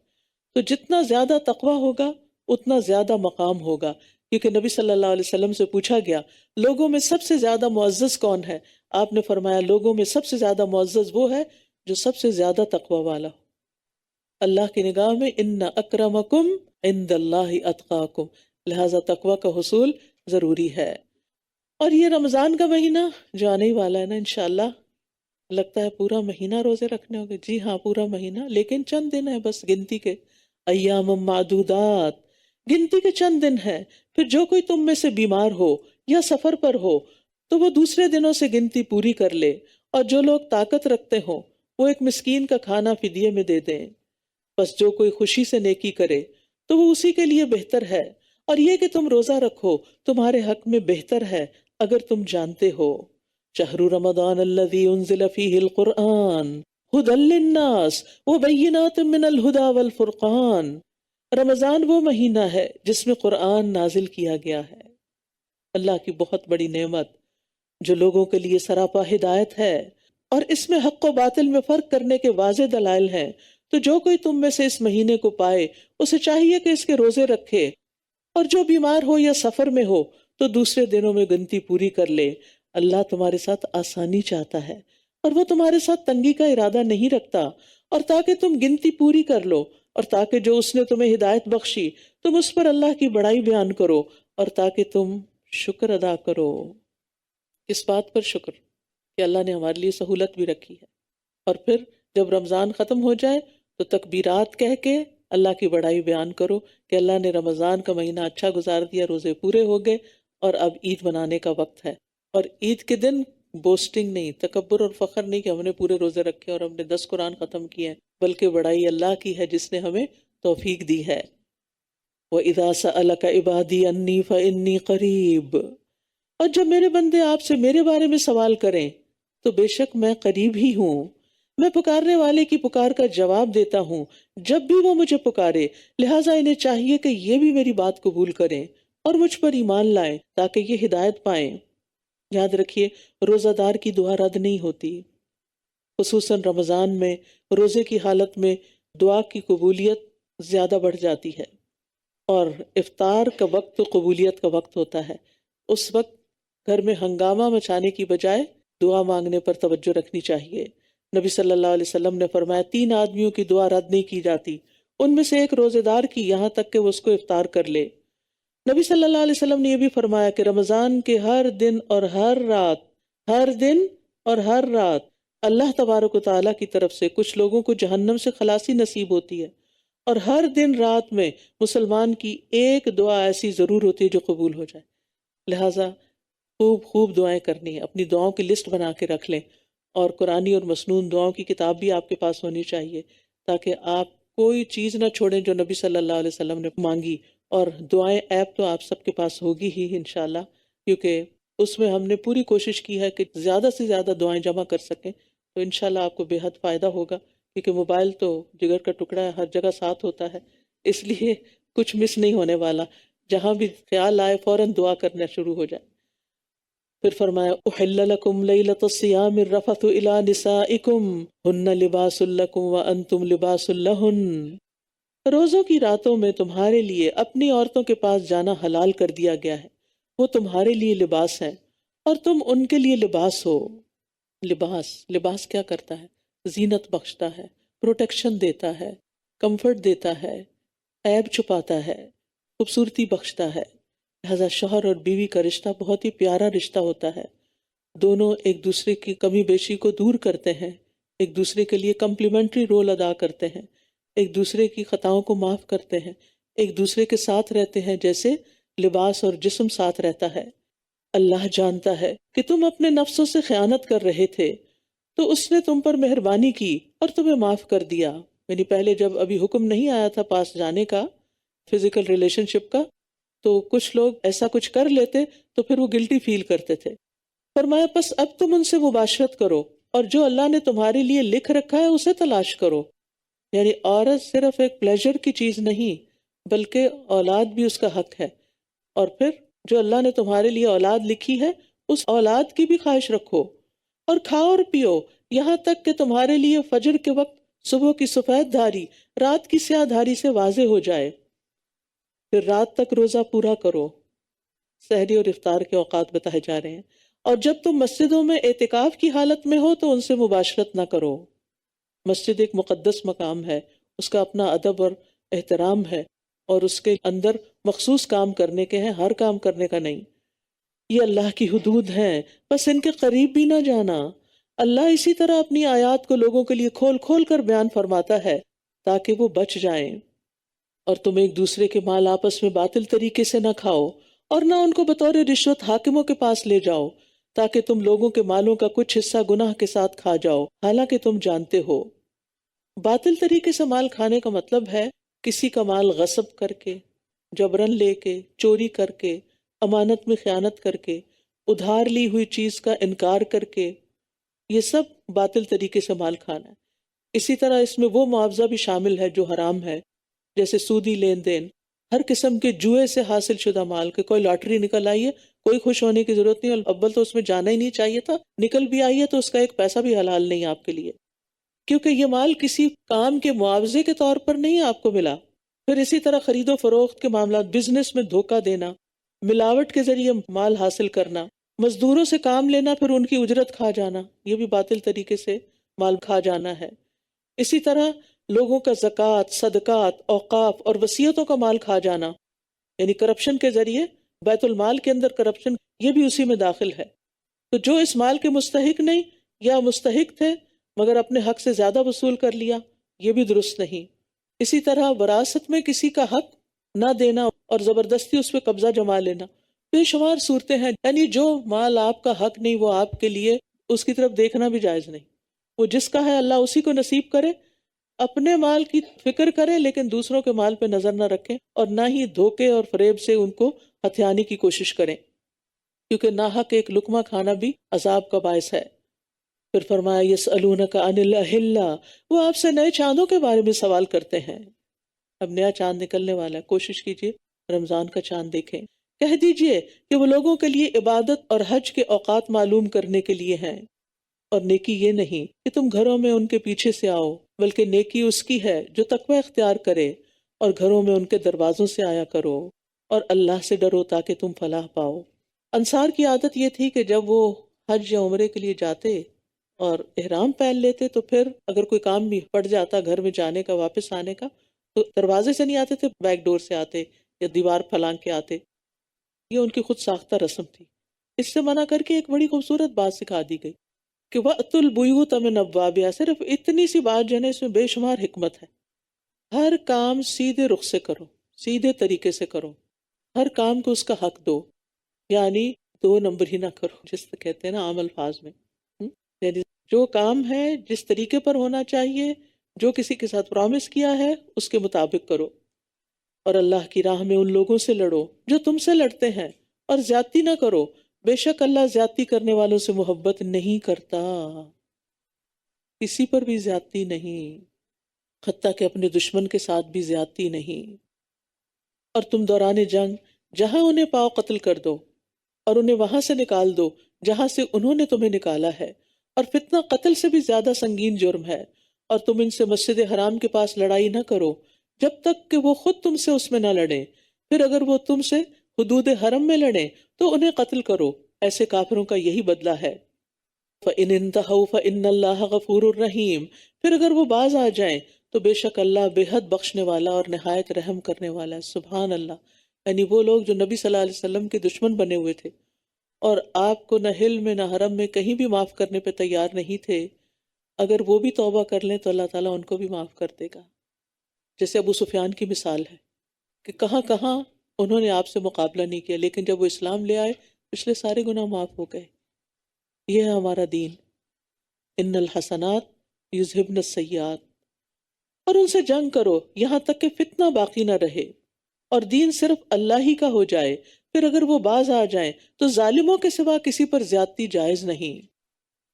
تو جتنا زیادہ تقوی ہوگا اتنا زیادہ مقام ہوگا، کیونکہ نبی صلی اللہ علیہ وسلم سے پوچھا گیا لوگوں میں سب سے زیادہ معزز کون ہے؟ آپ نے فرمایا لوگوں میں سب سے زیادہ معزز وہ ہے جو سب سے زیادہ تقوی والا ہو۔ اللہ کی نگاہ میں ان اکرمکم عند اللہ اتقاکم، لہذا تقوی کا حصول ضروری ہے۔ اور یہ رمضان کا مہینہ جو آنے ہی والا ہے نا انشاءاللہ، لگتا ہے پورا مہینہ روزے رکھنے ہوگے۔ جی ہاں، پورا مہینہ، لیکن چند دن ہے بس گنتی کے، ایام معدودات، گنتی کے چند دن ہے۔ پھر جو کوئی تم میں سے بیمار ہو یا سفر پر ہو تو وہ دوسرے دنوں سے گنتی پوری کر لے، اور جو لوگ طاقت رکھتے ہوں وہ ایک مسکین کا کھانا فدیے میں دے دیں۔ بس جو کوئی خوشی سے نیکی کرے تو وہ اسی کے لیے بہتر ہے، اور یہ کہ تم روزہ رکھو تمہارے حق میں بہتر ہے اگر تم جانتے ہو۔ شہر رمضان الذی انزل فیہ القرآن ھدی للناس وبینات من الھدی والفرقان، رمضان وہ مہینہ ہے جس میں قرآن نازل کیا گیا ہے، اللہ کی بہت بڑی نعمت جو لوگوں کے لیے سراپا ہدایت ہے، اور اس میں حق و باطل میں فرق کرنے کے واضح دلائل ہیں۔ تو جو کوئی تم میں سے اس مہینے کو پائے اسے چاہیے کہ اس کے روزے رکھے، اور جو بیمار ہو یا سفر میں ہو تو دوسرے دنوں میں گنتی پوری کر لے۔ اللہ تمہارے ساتھ آسانی چاہتا ہے اور وہ تمہارے ساتھ تنگی کا ارادہ نہیں رکھتا، اور تاکہ تم گنتی پوری کر لو، اور تاکہ جو اس نے تمہیں ہدایت بخشی تم اس پر اللہ کی بڑائی بیان کرو، اور تاکہ تم شکر ادا کرو۔ اس بات پر شکر کہ اللہ نے ہمارے لیے سہولت بھی رکھی ہے۔ اور پھر جب رمضان ختم ہو جائے تو تکبیرات کہہ کے اللہ کی بڑائی بیان کرو کہ اللہ نے رمضان کا مہینہ اچھا گزار دیا، روزے پورے ہو گئے، اور اب عید منانے کا وقت ہے۔ اور عید کے دن بوسٹنگ نہیں، تکبر اور فخر نہیں کہ ہم نے پورے روزے رکھے اور ہم نے 10 قرآن ختم کیے ہیں، بلکہ بڑائی اللہ کی ہے جس نے ہمیں توفیق دی ہے۔ وَإِذَا سَأَلَكَ عِبَادِي أَنِّي فَإِنِّي قَرِيبٌ، اور جب میرے بندے آپ سے میرے بارے میں سوال کریں تو بے شک میں قریب ہی ہوں، میں پکارنے والے کی پکار کا جواب دیتا ہوں جب بھی وہ مجھے پکارے، لہٰذا انہیں چاہیے کہ یہ بھی میری بات قبول کریں اور مجھ پر ایمان لائیں تاکہ یہ ہدایت پائیں۔ یاد رکھیے روزہ دار کی دعا رد نہیں ہوتی، خصوصاً رمضان میں روزے کی حالت میں دعا کی قبولیت زیادہ بڑھ جاتی ہے، اور افطار کا وقت تو قبولیت کا وقت ہوتا ہے۔ اس وقت گھر میں ہنگامہ مچانے کی بجائے دعا مانگنے پر توجہ رکھنی چاہیے۔ نبی صلی اللہ علیہ وسلم نے فرمایا 3 آدمیوں کی دعا رد نہیں کی جاتی، ان میں سے ایک روزے دار کی، یہاں تک کہ وہ اس کو افطار کر لے۔ نبی صلی اللہ علیہ وسلم نے یہ بھی فرمایا کہ رمضان کے ہر دن اور ہر رات اللہ تبارک و تعالیٰ کی طرف سے کچھ لوگوں کو جہنم سے خلاصی نصیب ہوتی ہے، اور ہر دن رات میں مسلمان کی ایک دعا ایسی ضرور ہوتی ہے جو قبول ہو جائے۔ لہٰذا خوب دعائیں کرنی ہے، اپنی دعاؤں کی لسٹ بنا کے رکھ لیں، اور قرآنی اور مسنون دعاؤں کی کتاب بھی آپ کے پاس ہونی چاہیے تاکہ آپ کوئی چیز نہ چھوڑیں جو نبی صلی اللہ علیہ وسلم نے مانگی۔ اور دعائیں ایپ تو آپ سب کے پاس ہوگی ہی انشاءاللہ، کیونکہ اس میں ہم نے پوری کوشش کی ہے کہ زیادہ سے زیادہ دعائیں جمع کر سکیں، تو انشاءاللہ آپ کو بے حد فائدہ ہوگا، کیونکہ موبائل تو جگر کا ٹکڑا ہے، ہر جگہ ساتھ ہوتا ہے، اس لیے کچھ مس نہیں ہونے والا، جہاں بھی خیال آئے فوراً دعا کرنا شروع ہو جائے۔ پھر فرمایا احل لکم لیلۃ الصیام الرفث الی نسائکم ہن لباس لکم وانتم لباس لہن، روزوں کی راتوں میں تمہارے لیے اپنی عورتوں کے پاس جانا حلال کر دیا گیا ہے، وہ تمہارے لیے لباس ہیں اور تم ان کے لیے لباس ہو۔ لباس کیا کرتا ہے؟ زینت بخشتا ہے، پروٹیکشن دیتا ہے، کمفرٹ دیتا ہے، عیب چھپاتا ہے، خوبصورتی بخشتا ہے۔ لہذا شوہر اور بیوی کا رشتہ بہت ہی پیارا رشتہ ہوتا ہے، دونوں ایک دوسرے کی کمی بیشی کو دور کرتے ہیں، ایک دوسرے کے لیے کمپلیمنٹری رول ادا کرتے ہیں، ایک دوسرے کی خطاؤں کو معاف کرتے ہیں، ایک دوسرے کے ساتھ رہتے ہیں جیسے لباس اور جسم ساتھ رہتا ہے۔ اللہ جانتا ہے کہ تم اپنے نفسوں سے خیانت کر رہے تھے، تو اس نے تم پر مہربانی کی اور تمہیں معاف کر دیا۔ یعنی پہلے جب ابھی حکم نہیں آیا تھا پاس جانے کا فزیکل ریلیشن شپ کا، تو کچھ لوگ ایسا کچھ کر لیتے تو پھر وہ گلٹی فیل کرتے تھے. فرمایا پس اب تم ان سے مباشرت کرو اور جو اللہ نے تمہارے لیے لکھ رکھا ہے اسے تلاش کرو. یعنی عورت صرف ایک پلیجر کی چیز نہیں بلکہ اولاد بھی اس کا حق ہے. اور پھر جو اللہ نے تمہارے لیے اولاد لکھی ہے اس اولاد کی بھی خواہش رکھو، اور کھاؤ اور پیو یہاں تک کہ تمہارے لیے فجر کے وقت صبح کی سفید دھاری رات کی سیاہ دھاری سے واضح ہو جائے. پھر رات تک روزہ پورا کرو. سحری اور افطار کے اوقات بتائے جا رہے ہیں. اور جب تم مسجدوں میں اعتکاف کی حالت میں ہو تو ان سے مباشرت نہ کرو. مسجد ایک مقدس مقام ہے، اس کا اپنا ادب اور احترام ہے، اور اس کے اندر مخصوص کام کرنے کے ہیں، ہر کام کرنے کا نہیں. یہ اللہ کی حدود ہیں، بس ان کے قریب بھی نہ جانا. اللہ اسی طرح اپنی آیات کو لوگوں کے لیے کھول کھول کر بیان فرماتا ہے تاکہ وہ بچ جائیں. اور تم ایک دوسرے کے مال آپس میں باطل طریقے سے نہ کھاؤ، اور نہ ان کو بطور رشوت حاکموں کے پاس لے جاؤ تاکہ تم لوگوں کے مالوں کا کچھ حصہ گناہ کے ساتھ کھا جاؤ حالانکہ تم جانتے ہو. باطل طریقے سے مال کھانے کا مطلب ہے کسی کا مال غصب کر کے، جبرن لے کے، چوری کر کے، امانت میں خیانت کر کے، ادھار لی ہوئی چیز کا انکار کر کے، یہ سب باطل طریقے سے مال کھانا ہے. اسی طرح اس میں وہ معاوضہ بھی شامل ہے جو حرام ہے، جیسے سودی لین دین، ہر قسم کے جوئے سے حاصل شدہ مال. کہ کوئی لاٹری نکل آئی ہے، کوئی خوش ہونے کی ضرورت نہیں، اور اول تو اس میں جانا ہی نہیں چاہیے تھا، نکل بھی آئی ہے تو اس کا ایک پیسہ بھی حلال نہیں آپ کے لیے، کیونکہ یہ مال کسی کام کے معاوضے کے طور پر نہیں آپ کو ملا. پھر اسی طرح خرید و فروخت کے معاملات، بزنس میں دھوکہ دینا، ملاوٹ کے ذریعے مال حاصل کرنا، مزدوروں سے کام لینا پھر ان کی اجرت کھا جانا، یہ بھی باطل طریقے سے مال کھا جانا ہے. اسی طرح لوگوں کا زکوٰۃ، صدقات، اوقاف اور وصیتوں کا مال کھا جانا، یعنی کرپشن کے ذریعے بیت المال کے اندر کرپشن، یہ بھی اسی میں داخل ہے. تو جو اس مال کے مستحق نہیں یا مستحق تھے مگر اپنے حق سے زیادہ وصول کر لیا، یہ بھی درست نہیں. اسی طرح وراثت میں کسی کا حق نہ دینا اور زبردستی اس پہ قبضہ جما لینا، بے شمار صورتیں ہیں. یعنی جو مال آپ کا حق نہیں وہ آپ کے لیے اس کی طرف دیکھنا بھی جائز نہیں. وہ جس کا ہے اللہ اسی کو نصیب کرے، اپنے مال کی فکر کرے لیکن دوسروں کے مال پہ نظر نہ رکھیں، اور نہ ہی دھوکے اور فریب سے ان کو ہتھیانے کی کوشش کریں، کیونکہ ناحق ایک لقمہ کھانا بھی عذاب کا باعث ہے. پھر فرمایا یسألونک عن الأہلہ، وہ آپ سے نئے چاندوں کے بارے میں سوال کرتے ہیں. اب نیا چاند نکلنے والا ہے، کوشش کیجئے رمضان کا چاند دیکھیں. کہہ دیجئے کہ وہ لوگوں کے لیے عبادت اور حج کے اوقات معلوم کرنے کے لیے ہیں، اور نیکی یہ نہیں کہ تم گھروں میں ان کے پیچھے سے آؤ، بلکہ نیکی اس کی ہے جو تقوی اختیار کرے، اور گھروں میں ان کے دروازوں سے آیا کرو، اور اللہ سے ڈرو تاکہ تم فلاح پاؤ. انصار کی عادت یہ تھی کہ جب وہ حج یا عمرے کے لیے جاتے اور احرام پہن لیتے تو پھر اگر کوئی کام بھی پڑ جاتا گھر میں جانے کا، واپس آنے کا، تو دروازے سے نہیں آتے تھے، بیک ڈور سے آتے یا دیوار پھلانگ کے آتے. یہ ان کی خود ساختہ رسم تھی. اس سے منع کر کے ایک بڑی خوبصورت بات سکھا دی گئی کہ وَأْتُوا الْبُيُوتَ مِنْ أَبْوَابِهَا. صرف اتنی سی بات جو ہے نا، اس میں بے شمار حکمت ہے. ہر کام سیدھے رخ سے کرو، سیدھے طریقے سے کرو، ہر کام کو اس کا حق دو، یعنی دو نمبر ہی نہ کرو، جس سے کہتے ہیں نا عام الفاظ میں. یعنی جو کام ہے جس طریقے پر ہونا چاہیے، جو کسی کے ساتھ پرامس کیا ہے اس کے مطابق کرو. اور اللہ کی راہ میں ان لوگوں سے لڑو جو تم سے لڑتے ہیں، اور زیادتی نہ کرو، بے شک اللہ زیادتی کرنے والوں سے محبت نہیں کرتا. کسی پر بھی زیادتی نہیں، حتیٰ کہ اپنے دشمن کے ساتھ بھی زیادتی نہیں. اور تم دوران جنگ جہاں انہیں پاؤ قتل کر دو، اور انہیں وہاں سے نکال دو جہاں سے انہوں نے تمہیں نکالا ہے. اور فتنہ قتل سے بھی زیادہ سنگین جرم ہے. اور تم ان سے مسجد حرام کے پاس لڑائی نہ کرو جب تک کہ وہ خود تم سے اس میں نہ لڑیں، پھر اگر وہ تم سے حدود حرم میں لڑیں تو انہیں قتل کرو، ایسے کافروں کا یہی بدلہ ہے. فَإِنِ انْتَهَوْا فَإِنَّ اللَّهَ غَفُورٌ رَحِيمٌ. پھر اگر وہ باز آ جائیں تو بے شک اللہ بے حد بخشنے والا اور نہایت رحم کرنے والا ہے. سبحان اللہ. یعنی وہ لوگ جو نبی صلی اللہ علیہ وسلم کے دشمن بنے ہوئے تھے اور آپ کو نہ حل میں نہ حرم میں کہیں بھی معاف کرنے پہ تیار نہیں تھے، اگر وہ بھی توبہ کر لیں تو اللہ تعالیٰ ان کو بھی معاف کر دے گا. جیسے ابو سفیان کی مثال ہے کہ کہاں کہاں انہوں نے آپ سے مقابلہ نہیں کیا، لیکن جب وہ اسلام لے آئے پچھلے سارے گناہ معاف ہو گئے. یہ ہے ہمارا دین. ان الحسنات یذہبن السیئات. اور ان سے جنگ کرو یہاں تک کہ فتنہ باقی نہ رہے اور دین صرف اللہ ہی کا ہو جائے، پھر اگر وہ باز آ جائیں تو ظالموں کے سوا کسی پر زیادتی جائز نہیں۔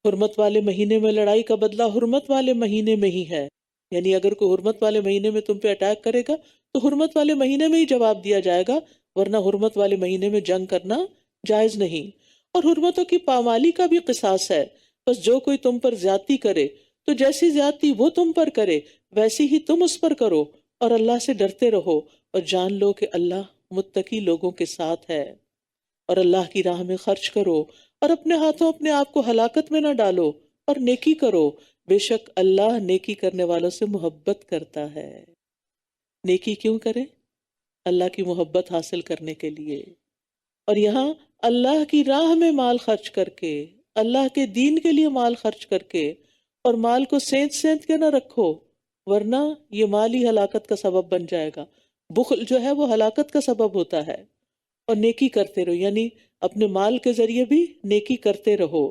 حرمت والے مہینے میں لڑائی کا بدلہ حرمت والے مہینے میں ہی ہے، یعنی اگر کوئی حرمت والے مہینے میں تم پہ اٹیک کرے گا تو حرمت والے مہینے میں ہی جواب دیا جائے گا، ورنہ حرمت والے مہینے میں جنگ کرنا جائز نہیں۔ اور حرمتوں کی پامالی کا بھی قصاص ہے، بس جو کوئی تم پر زیادتی کرے تو جیسی زیادتی وہ تم پر کرے ویسی ہی تم اس پر کرو، اور اللہ سے ڈرتے رہو اور جان لو کہ اللہ متقی لوگوں کے ساتھ ہے۔ اور اللہ کی راہ میں خرچ کرو اور اپنے ہاتھوں اپنے آپ کو ہلاکت میں نہ ڈالو، اور نیکی کرو، بے شک اللہ نیکی کرنے والوں سے محبت کرتا ہے۔ نیکی کیوں کرے؟ اللہ کی محبت حاصل کرنے کے لیے، اور یہاں اللہ کی راہ میں مال خرچ کر کے، اللہ کے دین کے لیے مال خرچ کر کے، اور مال کو سینت سینت کے نہ رکھو ورنہ یہ مال ہی ہلاکت کا سبب بن جائے گا۔ بخل جو ہے وہ ہلاکت کا سبب ہوتا ہے۔ اور نیکی کرتے رہو، یعنی اپنے مال کے ذریعے بھی نیکی کرتے رہو۔